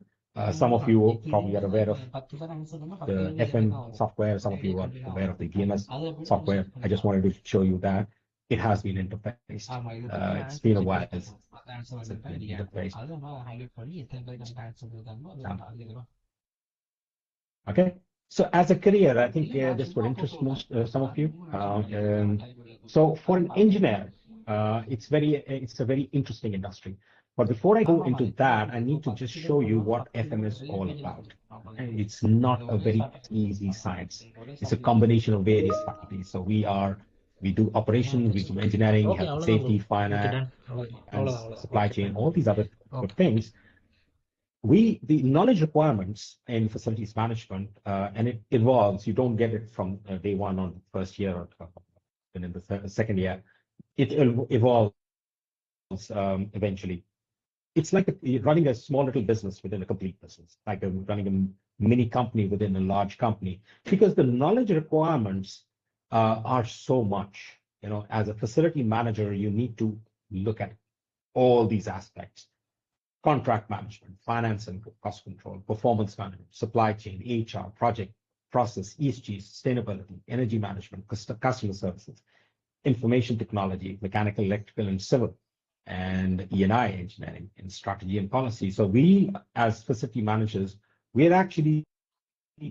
Some of you probably are aware of the FM software. Some of you are aware of the BMS software. I just wanted to show you that it has been interfaced. It's been a while since it's been interfaced. Okay. So as a career, I think this would interest some of you. So for an engineer, it's a very interesting industry. But before I go into that, I need to just show you what FM is all about. It's not a very easy science. It's a combination of various faculties. So we do operations, we do engineering, health and safety, finance, and supply chain, all these other good things. The knowledge requirements in facilities management, and it evolves. You don't get it from day one on the first year or in the second year. It evolves eventually. It's like running a small little business within a complete business, like running a mini company within a large company, because the knowledge requirements are so much. As a facility manager, you need to look at all these aspects: contract management, finance and cost control, performance management, supply chain, HR, project, process, ESG, sustainability, energy management, customer services, information technology, mechanical, electrical, and civil, and E&I engineering, and strategy and policy. So we, as facility managers, we're actually,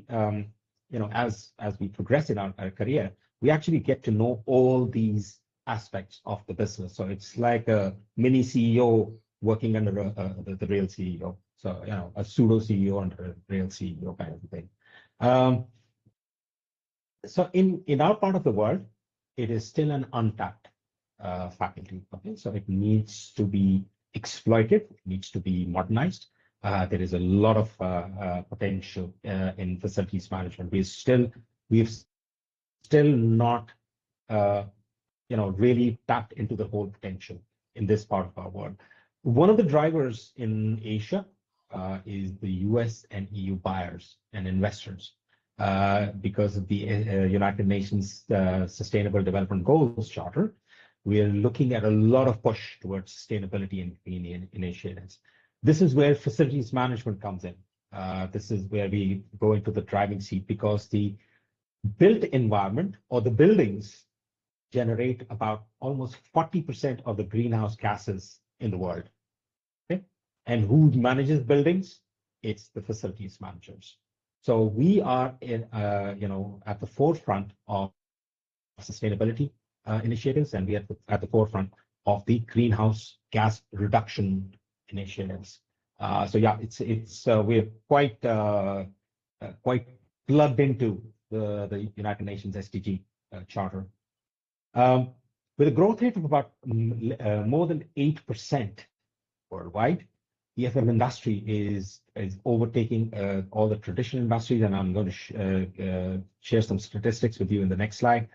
as we progress in our career, we actually get to know all these aspects of the business. So it's like a mini CEO working under the real CEO. So, a pseudo CEO under a real CEO kind of thing. So in our part of the world, it is still an untapped faculty. Okay, so it needs to be exploited, it needs to be modernized. There is a lot of potential in facilities management. We've still not, really tapped into the whole potential in this part of our world. One of the drivers in Asia is the US and EU buyers and investors. Because of the United Nations Sustainable Development Goals Charter, we are looking at a lot of push towards sustainability and green initiatives. This is where facilities management comes in. This is where we go into the driving seat, because the built environment or the buildings generate about almost 40% of the greenhouse gases in the world. Okay? And who manages buildings? It's the facilities managers. So we are at the forefront of sustainability initiatives, and we are at the forefront of the greenhouse gas reduction initiatives. So yeah, we're quite plugged into the United Nations SDG charter. With a growth rate of about more than 8% worldwide, the FM industry is overtaking all the traditional industries, and I'm going to share some statistics with you in the next slide.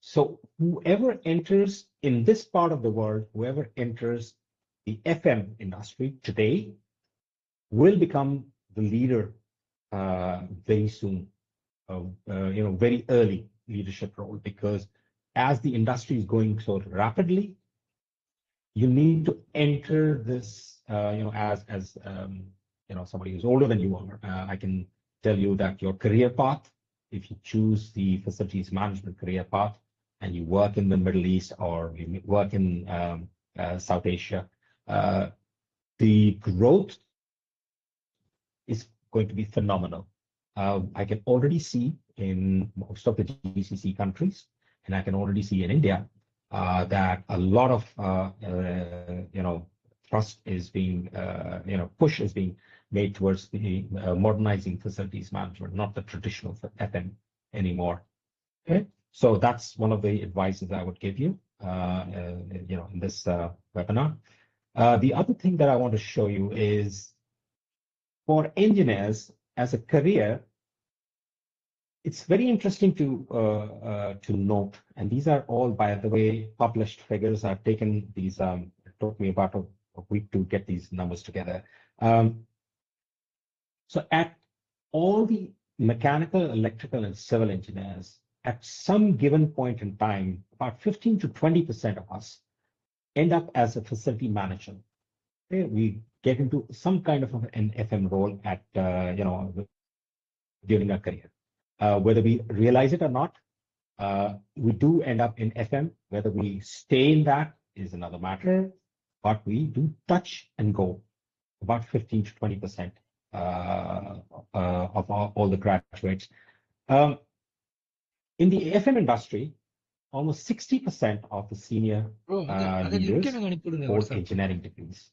So whoever enters in this part of the world, whoever enters the FM industry today will become the leader very soon, very early leadership role, because as the industry is going so rapidly, you need to enter this, as somebody who's older than you are. I can tell you that your career path, if you choose the facilities management career path, and you work in the Middle East or you work in South Asia, the growth is going to be phenomenal. I can already see in most of the GCC countries, and I can already see in India, that a lot of thrust is being, push is being made towards the modernizing facilities management, not the traditional FM anymore. Okay, so that's one of the advices I would give you, in this webinar. The other thing that I want to show you is, for engineers as a career, it's very interesting to note, and these are all, by the way, published figures. I've taken these. It took me about a week to get these numbers together. So at all the mechanical, electrical, and civil engineers, at some given point in time, about 15 to 20% of us end up as a facility manager. Okay? We get into some kind of an FM role at during our career. Whether we realize it or not, we do end up in FM. Whether we stay in that is another matter, but we do touch and go. About 15 to 20% of all the graduates. In the FM industry, almost 60% of the senior leaders hold engineering degrees.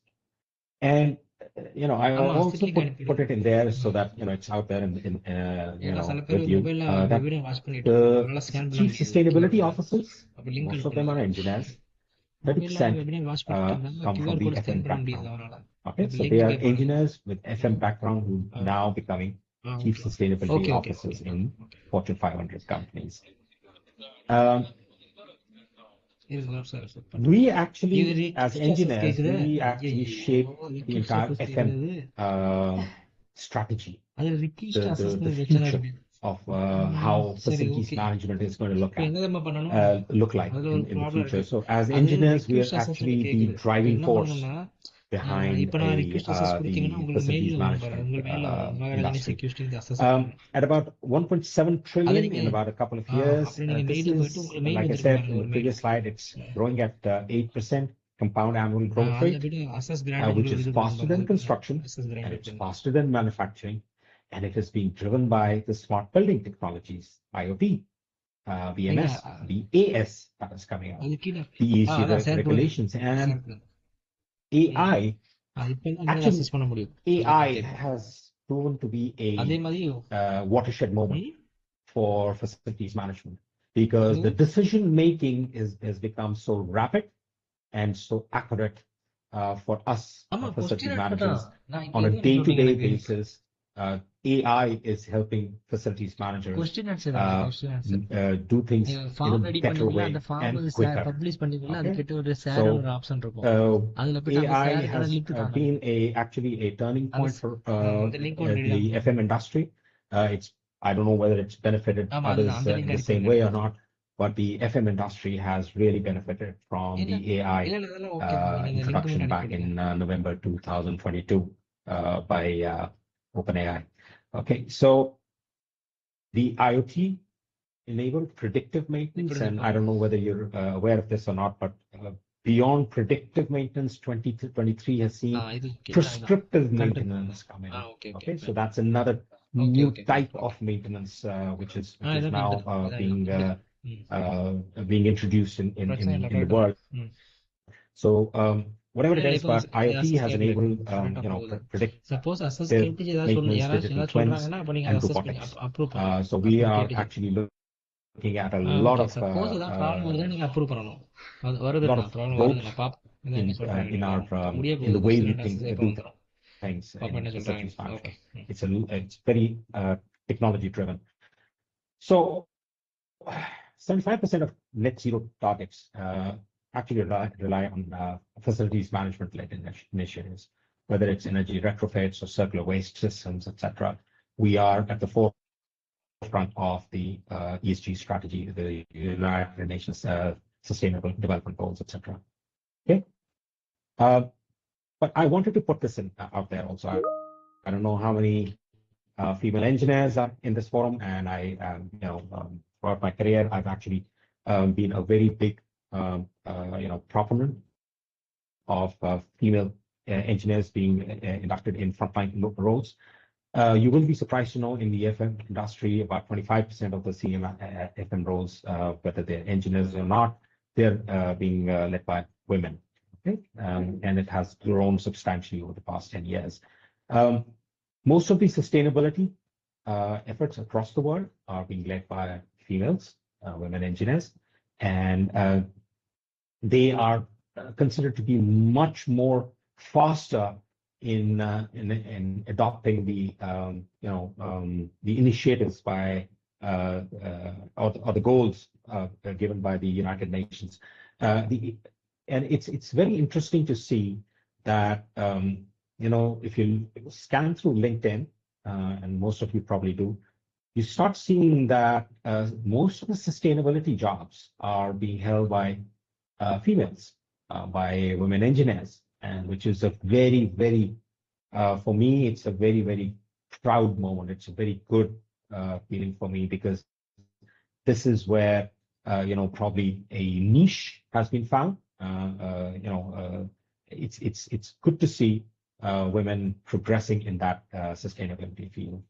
And I also put it in there so that it's out there with you. That the chief sustainability officers, most of them are engineers. 30% come from the FM background. Okay, so they are engineers with FM background who now becoming chief sustainability officers in Fortune 500 companies. We actually, as engineers, we actually shape the entire FM strategy, the future of how facilities management is going to look like in the future. So as engineers, we are actually the driving force behind the facilities management industry. At about 1.7 trillion in about a couple of years. This is, like I said in the previous slide, it's growing at 8% compound annual growth rate, which is faster than construction, and it's faster than manufacturing, and it is being driven by the smart building technologies, IoT, BMS, BAS that is coming out, PEC regulations, and AI. Actually, AI has proven to be a watershed moment for facilities management, because the decision making has become so rapid and so accurate for us facility managers on a day-to-day basis. AI is helping facilities managers do things in a better way and quicker. Okay? So AI has been actually a turning point for the FM industry. I don't know whether it's benefited others in the same way or not, but the FM industry has really benefited from the AI introduction back in November 2022 by OpenAI. Okay, so the IoT enabled predictive maintenance, and I don't know whether you're aware of this or not, but beyond predictive maintenance, 2023 has seen prescriptive maintenance come in. Okay, so that's another new type of maintenance which is now being introduced in the world. So whatever it is, but IoT has enabled predictive maintenance, digital twins, and robotics. So we are actually looking at a lot of growth அதான் என்ன சொல்றாங்க in our முடிய in the போகுது way question we என்ன think இப்போ do வந்துடும் things பாப்பா in என்ன சொல்றாங்க facilities management. Okay It's very technology driven. So 75% of net zero targets actually rely on facilities management led initiatives, whether it's energy retrofits or circular waste systems, etc. We are at the forefront of the ESG strategy, the United Nations Sustainable Development Goals, etc. Okay, but I wanted to put this out there also. I don't know how many female engineers are in this forum, and I, throughout my career, I've actually been a very big, proponent of female engineers being inducted in frontline roles. You will be surprised to know in the FM industry, about 25% of the CM FM roles, whether they're engineers or not, they're being led by women. Okay, and it has grown substantially over the past 10 years. Most of the sustainability efforts across the world are being led by females, women engineers, and they are considered to be much more faster in adopting the the initiatives by or the goals given by the United Nations. And it's very interesting to see that if you scan through LinkedIn, and most of you probably do, you start seeing that most of the sustainability jobs are being held by females, by women engineers, and which is a very, very, for me, it's a very, very proud moment. It's a very good feeling for me, because this is where, probably a niche has been found. It's good to see women progressing in that sustainability field.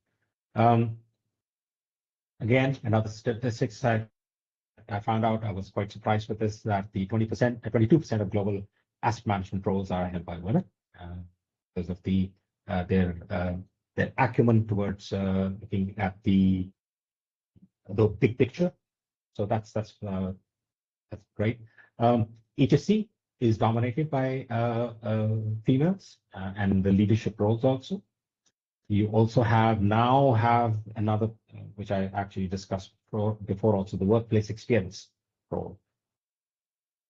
Again, another statistics I found out, I was quite surprised with this, that the 22% of global asset management roles are held by women, because of their acumen towards looking at the big picture. So that's great. HSC is dominated by females and the leadership roles also. You also now have another, which I actually discussed before also, the workplace experience role,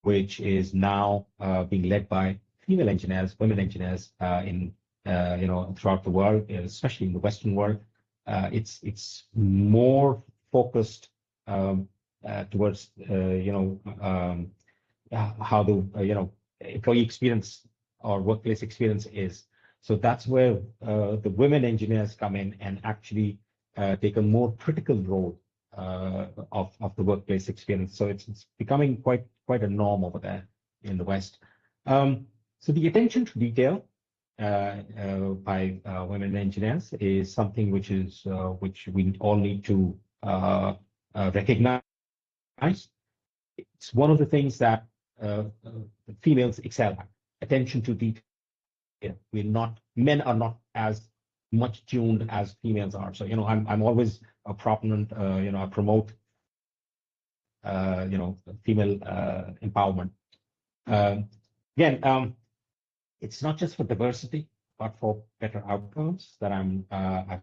which is now being led by female engineers, women engineers in throughout the world, especially in the Western world. It's more focused towards how the employee experience or workplace experience is. So that's where the women engineers come in and actually take a more critical role of the workplace experience. So it's becoming quite a norm over there in the West. So the attention to detail by women engineers is something which we all need to recognize. It's one of the things that females excel at: attention to detail. Men are not as much tuned as females are. So I'm always a proponent. I promote female empowerment. Again, it's not just for diversity, but for better outcomes that I've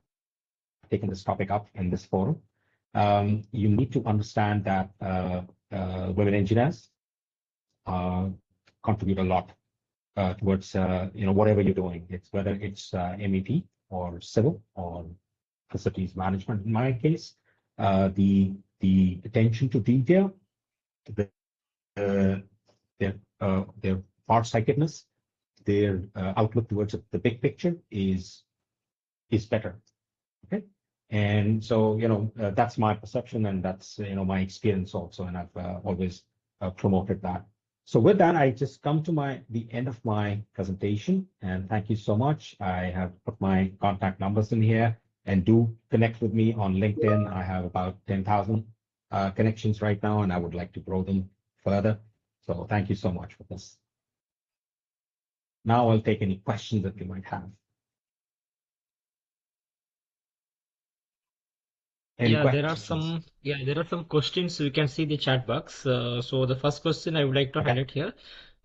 taken this topic up in this forum. You need to understand that women engineers contribute a lot towards whatever you're doing. It's whether it's MEP or civil or facilities management. In my case, the attention to detail, their farsightedness, their outlook towards the big picture is better. Okay, and so that's my perception, and that's my experience also, and I've always promoted that. So with that, I just come to the end of my presentation, and thank you so much. I have put my contact numbers in here, and do connect with me on LinkedIn. I have about 10,000 connections right now, and I would like to grow them further. So thank you so much for this. Now I'll take any questions that you might have. There are some questions. We can see the chat box. So the first question I would like to highlight here.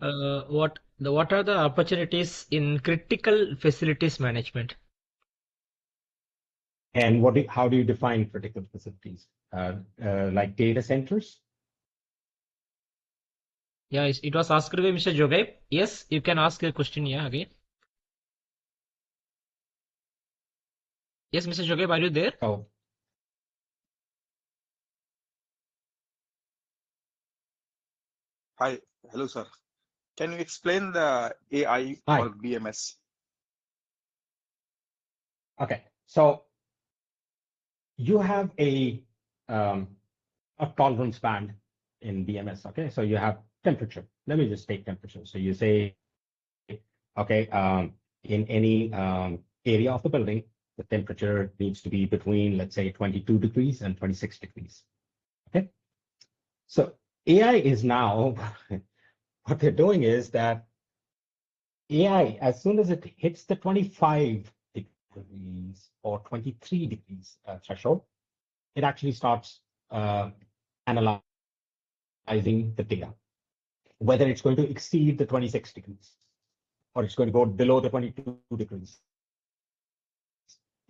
what are the opportunities in critical facilities management? And how do you define critical facilities? Like data centers? Yeah, it was asked by Mr. Jogai. Yes, you can ask a question. Yeah, again. Yes, Mr. Jogai, are you there? Oh, Hi, hello, sir. Can you explain the AI hi. or BMS? Okay. So you have a tolerance band in BMS. Okay. So you have temperature. Let me just take temperature. So you say, okay, in any area of the building, the temperature needs to be between, let's say, 22 degrees and 26 degrees. Okay. So AI is now, what they're doing is that AI, as soon as it hits the 25 degrees or 23 degrees threshold, it actually starts analyzing the data, whether it's going to exceed the 26 degrees or it's going to go below the 22 degrees.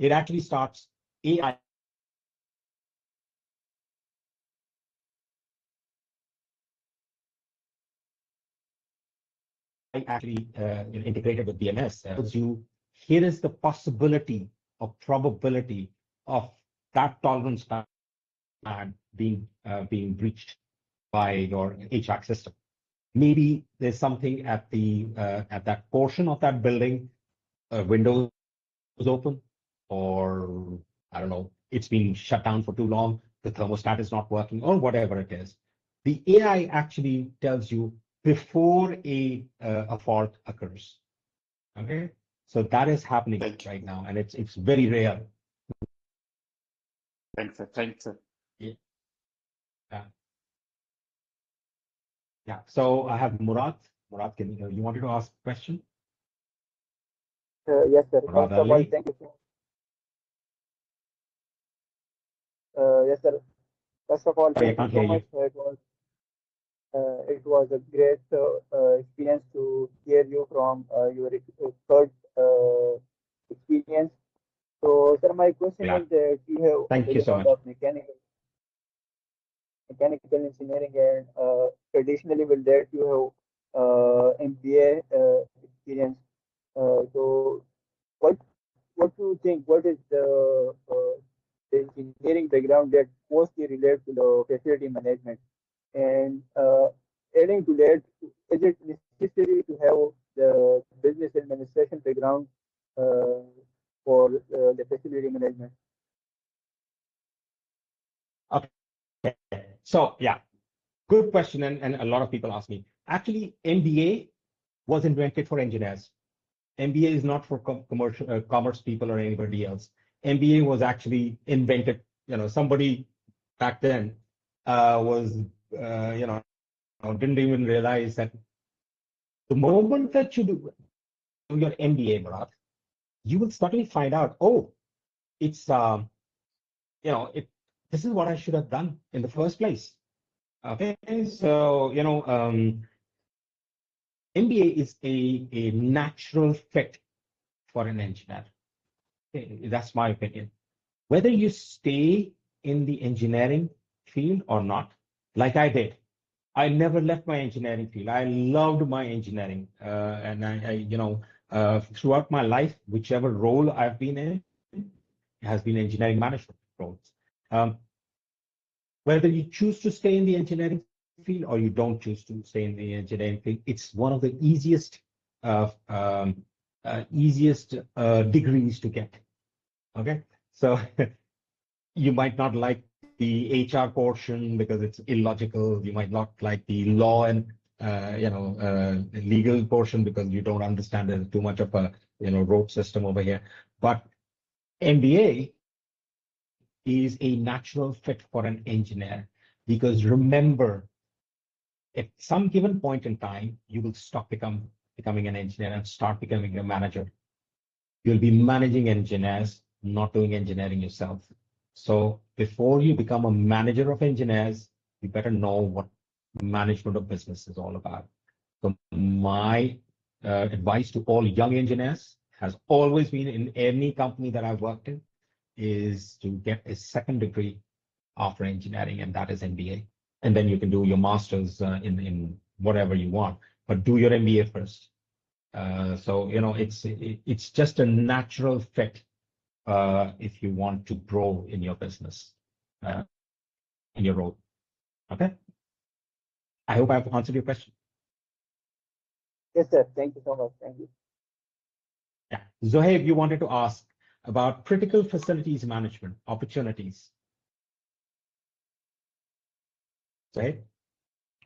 It actually starts AI actually integrated with BMS tells you here is the possibility or probability of that tolerance band being breached by your HVAC system. Maybe there's something at that portion of that building, windows open, or I don't know, it's been shut down for too long, the thermostat is not working, or whatever it is. The AI actually tells you before a fault occurs. Okay, so that is happening Thank you. right now, and it's very rare. Thanks, sir. Thanks, sir. Yeah. Yeah. So I have Murad. Murad, you wanted to ask a question? Yes, sir. Murad First of all, Ali. thank you. Yes, sir. First of all, Sorry, I thank you can't so hear much. you. It was a great experience to hear you from your third experience. So, sir, my question Yeah. is that you have Thank you so background much. of mechanical engineering, and traditionally with that you have MBA experience. So, what what do you think? What is the engineering background that mostly relates to the facility management? And adding to that, is it necessary to have the business administration background uh, for the facility management? Okay. So yeah, good question, and a lot of people ask me. Actually, MBA was invented for engineers. MBA is not for commercial commerce people or anybody else. MBA was actually invented. Somebody back then was didn't even realize that the moment that you do your MBA, Murat, you will suddenly find out, oh, it's this is what I should have done in the first place. Okay, so MBA is a natural fit for an engineer. Okay, that's my opinion. Whether you stay in the engineering field or not, like I did, I never left my engineering field. I loved my engineering, and throughout my life, whichever role I've been in, it has been engineering management roles. Whether you choose to stay in the engineering field or you don't choose to stay in the engineering field, it's one of the easiest degrees to get. Okay, so you might not like the HR portion because it's illogical. You might not like the law and legal portion because you don't understand there's too much of a road system over here. But MBA is a natural fit for an engineer because remember, at some given point in time, you will stop becoming an engineer and start becoming a manager. You'll be managing engineers, not doing engineering yourself. So before you become a manager of engineers, you better know what management of business is all about. So my advice to all young engineers has always been in any company that I've worked in is to get a second degree after engineering, and that is MBA. And then you can do your master's in whatever you want, but do your MBA first. So it's just a natural fit if you want to grow in your business, in your role. Okay. I hope I've answered your question. Yes, sir. Thank you so much. Thank you. Yeah. Zohaib, you wanted to ask about critical facilities management opportunities. Zohaib?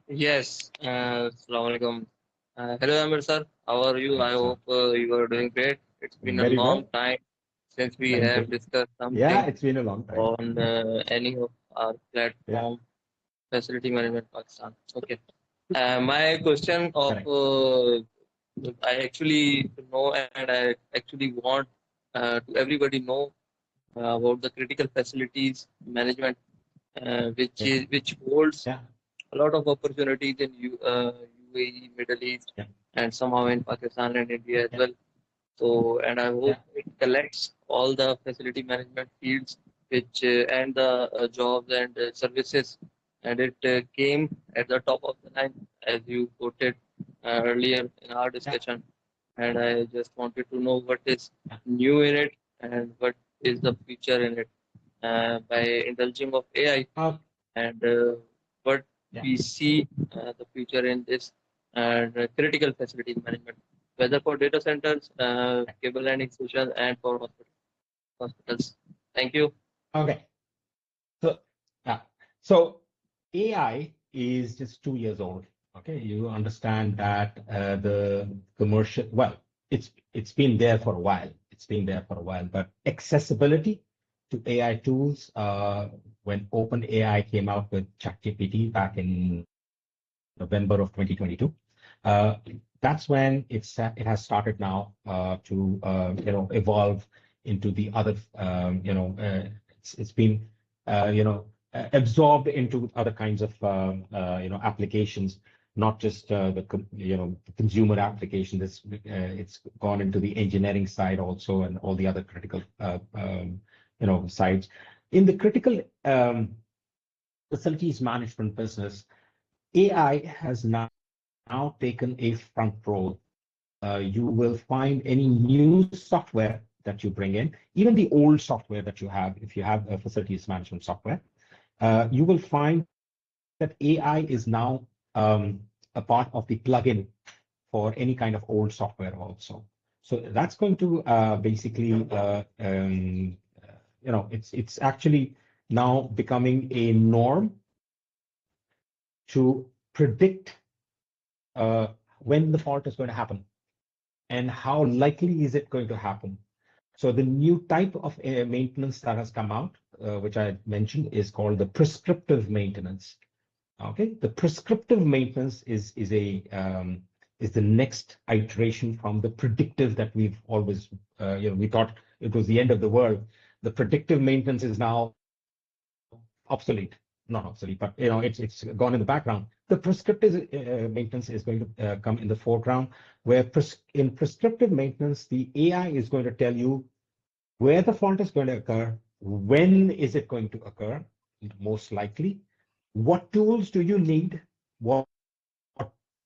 Yes, Assalamu alaikum. Hello, Amer sir. How are you? I hope you are doing great. It's been a Very long well. time since we Thank have you. discussed Yeah, something it's been a long time. on any of our platform, facility management Pakistan. Okay. My question of I actually know and I actually want to everybody know about the critical facilities management, which holds a lot of opportunities in UAE, Middle East, and somehow in Pakistan and India as well. So, and I hope it collects all the facility management fields, which and the jobs and services, and it came at the top of the line, as you quoted earlier in our discussion. And I just wanted to know what is new in it and what is the future in it by indulging of AI and what we see the future in this and critical facilities management, whether for data centers, cable landing stations, and for hospitals. Thank you. Okay. So AI is just 2 years old. Okay, you understand that the commercial, well, it's been there for a while. It's been there for a while, but accessibility to AI tools, when OpenAI came out with ChatGPT back in November of 2022, that's when it has started now to evolve into the other it's been absorbed into other kinds of applications, not just the consumer application. It's gone into the engineering side also, and all the other critical sides. In the critical facilities management business, AI has now taken a front role. You will find any new software that you bring in, even the old software that you have, if you have a facilities management software, you will find that AI is now a part of the plugin for any kind of old software also. So that's going to basically, it's actually now becoming a norm to predict when the fault is going to happen and how likely is it going to happen. So the new type of maintenance that has come out, which I mentioned, is called the prescriptive maintenance. Okay, the prescriptive maintenance is the next iteration from the predictive that we've always, we thought it was the end of the world. The predictive maintenance is now obsolete, not obsolete, but it's gone in the background. The prescriptive maintenance is going to come in the foreground, where in prescriptive maintenance, the AI is going to tell you where the fault is going to occur, when is it going to occur, most likely, what tools do you need, what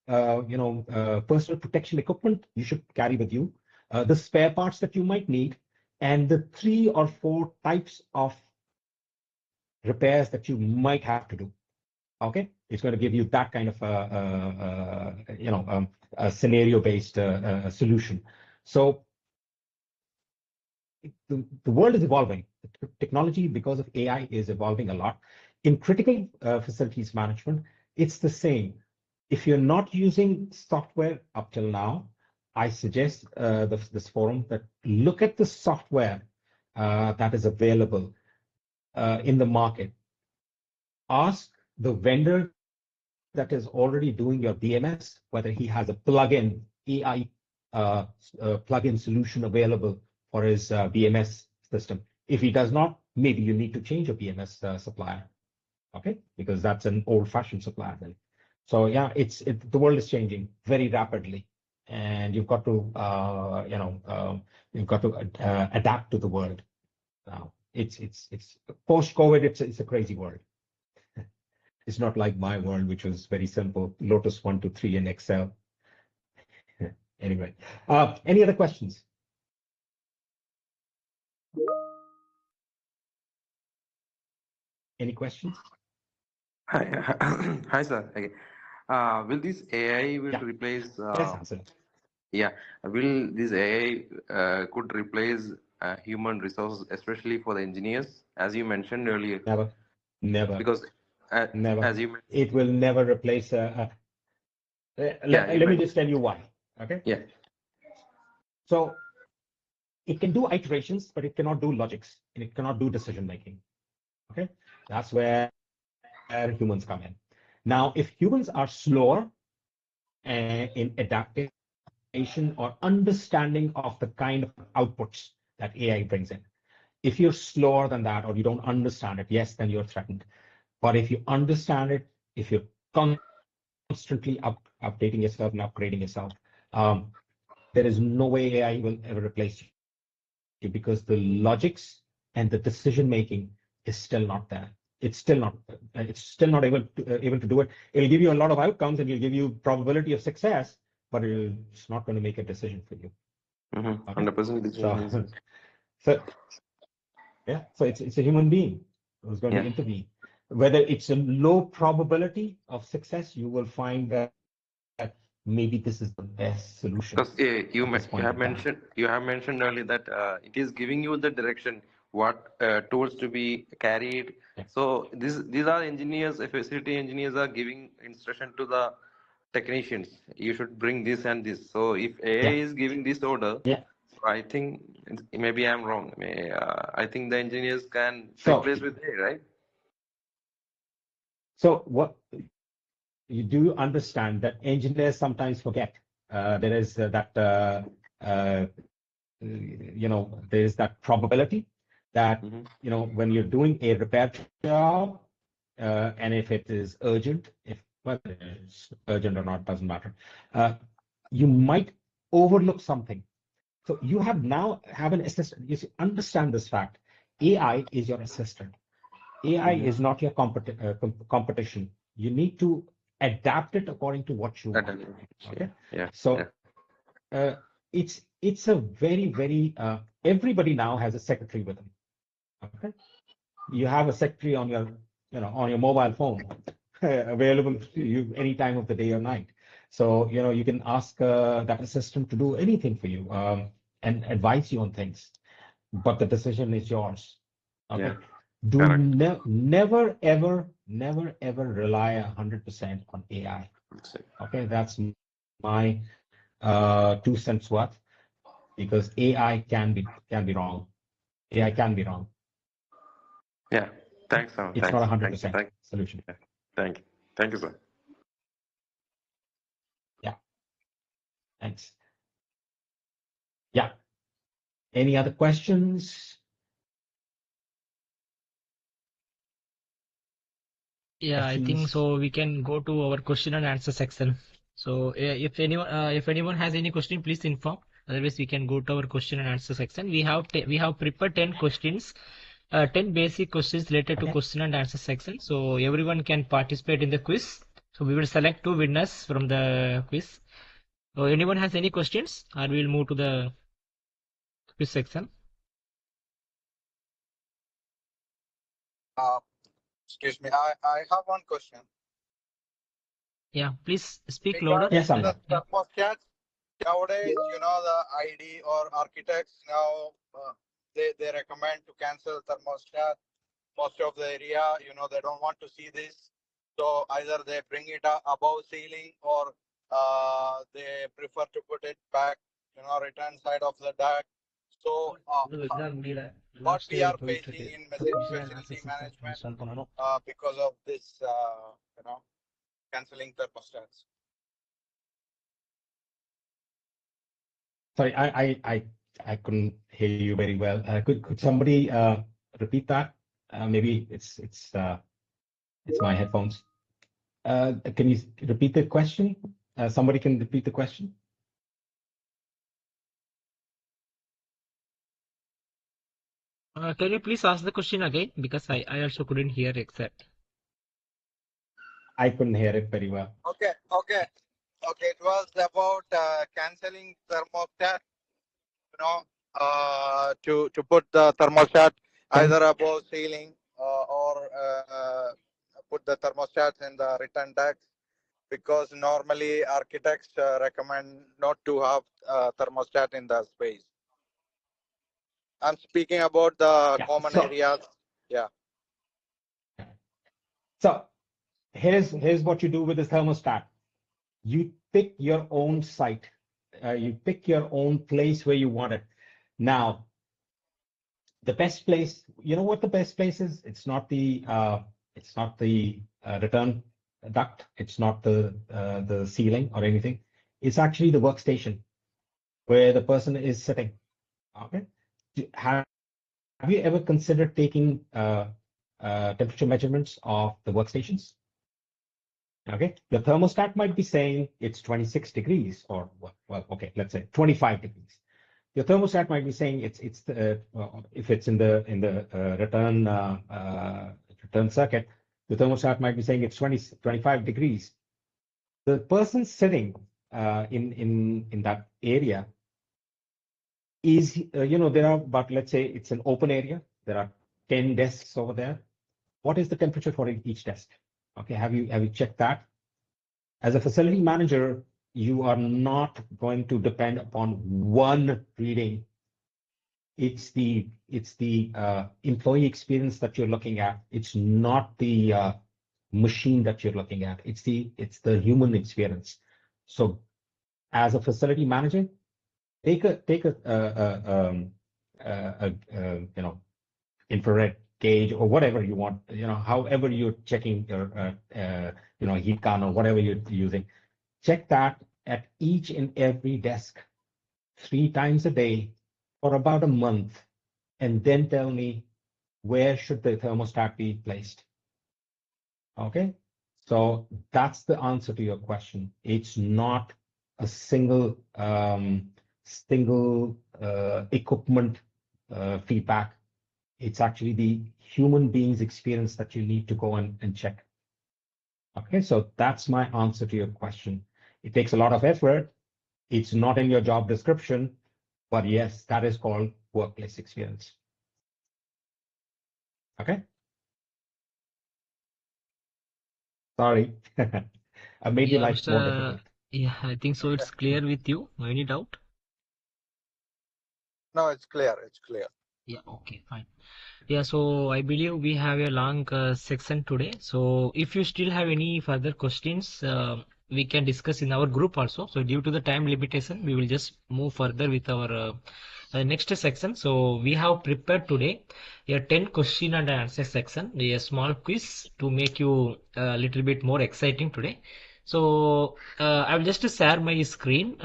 personal protection equipment you should carry with you, the spare parts that you might need, and the 3 or 4 types of repairs that you might have to do. Okay, it's going to give you that kind of a scenario-based solution. So the world is evolving. The technology, because of AI, is evolving a lot. In critical facilities management, it's the same. If you're not using software up till now, I suggest this forum that look at the software that is available in the market. Ask the vendor that is already doing your BMS whether he has a plugin AI plugin solution available for his BMS system. If he does not, maybe you need to change your BMS supplier. Okay, because that's an old-fashioned supplier then. So yeah, the world is changing very rapidly, and you've got to adapt to the world now. It's post-COVID. It's a crazy world. It's not like my world, which was very simple: Lotus 1 to 3 in Excel. Anyway, any other questions? Any questions? Hi, hi, sir. Okay. Will this AI will replace? Yes, answer. Yeah, will this AI could replace human resources, especially for the engineers, as you mentioned earlier? Never. Because Never. as you It will never replace. Let me just tell you why. Okay. Yeah. So it can do iterations, but it cannot do logics, and it cannot do decision making. Okay, that's where humans come in. Now, if humans are slower in adaptation or understanding of the kind of outputs that AI brings in, if you're slower than that or you don't understand it, yes, then you're threatened. But if you understand it, if you're constantly updating yourself and upgrading yourself, there is no way AI will ever replace you, because the logics and the decision making is still not there. It's still not able to do it. It'll give you a lot of outcomes and it'll give you probability of success, but it's not going to make a decision for you. 100% decision. So yeah, so it's a human being who's going to intervene. Whether it's a low probability of success, you will find that maybe this is the best solution. Because you have mentioned earlier that it is giving you the direction, what tools to be carried. Yeah. So these are engineers, facility engineers are giving instruction to the technicians. You should bring this and this. So if AI is giving this order, I think maybe I'm wrong. I think the engineers can replace with AI, right? So what you do understand that engineers sometimes forget. There is there is that probability that when you're doing a repair job, and if it is urgent, whether it's urgent or not doesn't matter, you might overlook something. So you have an assistant. You understand this fact. AI is your assistant. AI is not your competition. You need to adapt it according to what you want. Okay. Yeah. So it's a very everybody now has a secretary with them. Okay. You have a secretary on your mobile phone available to you any time of the day or night. So you can ask that assistant to do anything for you and advise you on things, but the decision is yours. Okay. Yeah. Do never ever rely 100% on AI. Okay, that's my 2 cents worth, because AI can be wrong. AI can be wrong. Yeah. Thanks, sir. It's not 100% solution. Yeah. Thank you, sir. Yeah. Thanks. Yeah. Any other questions? Yeah, I think so. We can go to our question and answer section. So if anyone has any question, please inform. Otherwise, we can go to our question and answer section. We have prepared 10 questions, 10 basic questions related to question and answer section. So everyone can participate in the quiz. So we will select 2 winners from the quiz. So anyone has any questions, or we will move to the quiz section. Excuse me, I have one question. Yeah, please speak louder. Yes, the thermostat, nowadays, the ID or architects now, they recommend to cancel thermostat. Most of the area, they don't want to see this. So either they bring it above ceiling, or they prefer to put it back, return side of the deck. So what we are facing in facility management because of this, canceling thermostats. Sorry, I couldn't hear you very well. Could somebody repeat that? Maybe it's my headphones. Can you repeat the question? Somebody can repeat the question? Can you please ask the question again? Because I also couldn't hear exact. I couldn't hear it very well. Okay. It was about canceling thermostat. To put the thermostat either above ceiling or put the thermostats in the return decks, because normally architects recommend not to have thermostat in the space. I'm speaking about the common areas. Yeah. So here's what you do with the thermostat. You pick your own site. You pick your own place where you want it. Now, the best place, you know what the best place is? It's not the return duct. It's not the ceiling or anything. It's actually the workstation where the person is sitting. Okay. Have you ever considered taking temperature measurements of the workstations? Okay, the thermostat might be saying it's 26 degrees, or well, okay, let's say 25 degrees. Your thermostat might be saying if it's in the return circuit, the thermostat might be saying it's 25 degrees. The person sitting in that area is there are about, let's say it's an open area. There are 10 desks over there. What is the temperature for each desk? Okay, have you checked that? As a facility manager, you are not going to depend upon one reading. It's the employee experience that you're looking at. It's not the machine that you're looking at. It's the human experience. So, as a facility manager, take a infrared gauge or whatever you want. However you're checking your heat gun or whatever you're using. Check that at each and every desk 3 times a day for about a month, and then tell me where should the thermostat be placed. Okay, so that's the answer to your question. It's not a single equipment feedback. It's actually the human being's experience that you need to go and check. Okay, so that's my answer to your question. It takes a lot of effort. It's not in your job description, but yes, that is called workplace experience. Okay. Sorry, I made your life more difficult. Yeah, I think so. It's clear with you. Any doubt? No, it's clear. It's clear. Yeah. Okay. Fine. Yeah, so I believe we have a long section today. So if you still have any further questions, we can discuss in our group also. So due to the time limitation, we will just move further with our next section. So we have prepared today a 10 question and answer section, a small quiz to make you a little bit more exciting today. So I will just share my screen.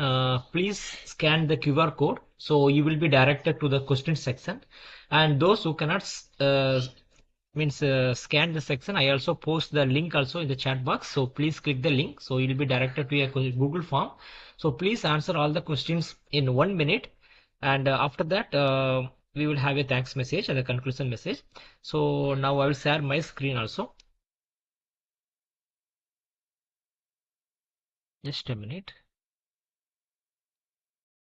Please scan the QR code. So you will be directed to the question section. And those who cannot scan the section, I also post the link also in the chat box. So please click the link. So you'll be directed to a Google form. So please answer all the questions in 1 minute. And after that, we will have a thanks message and a conclusion message. So now I will share my screen also. Just a minute.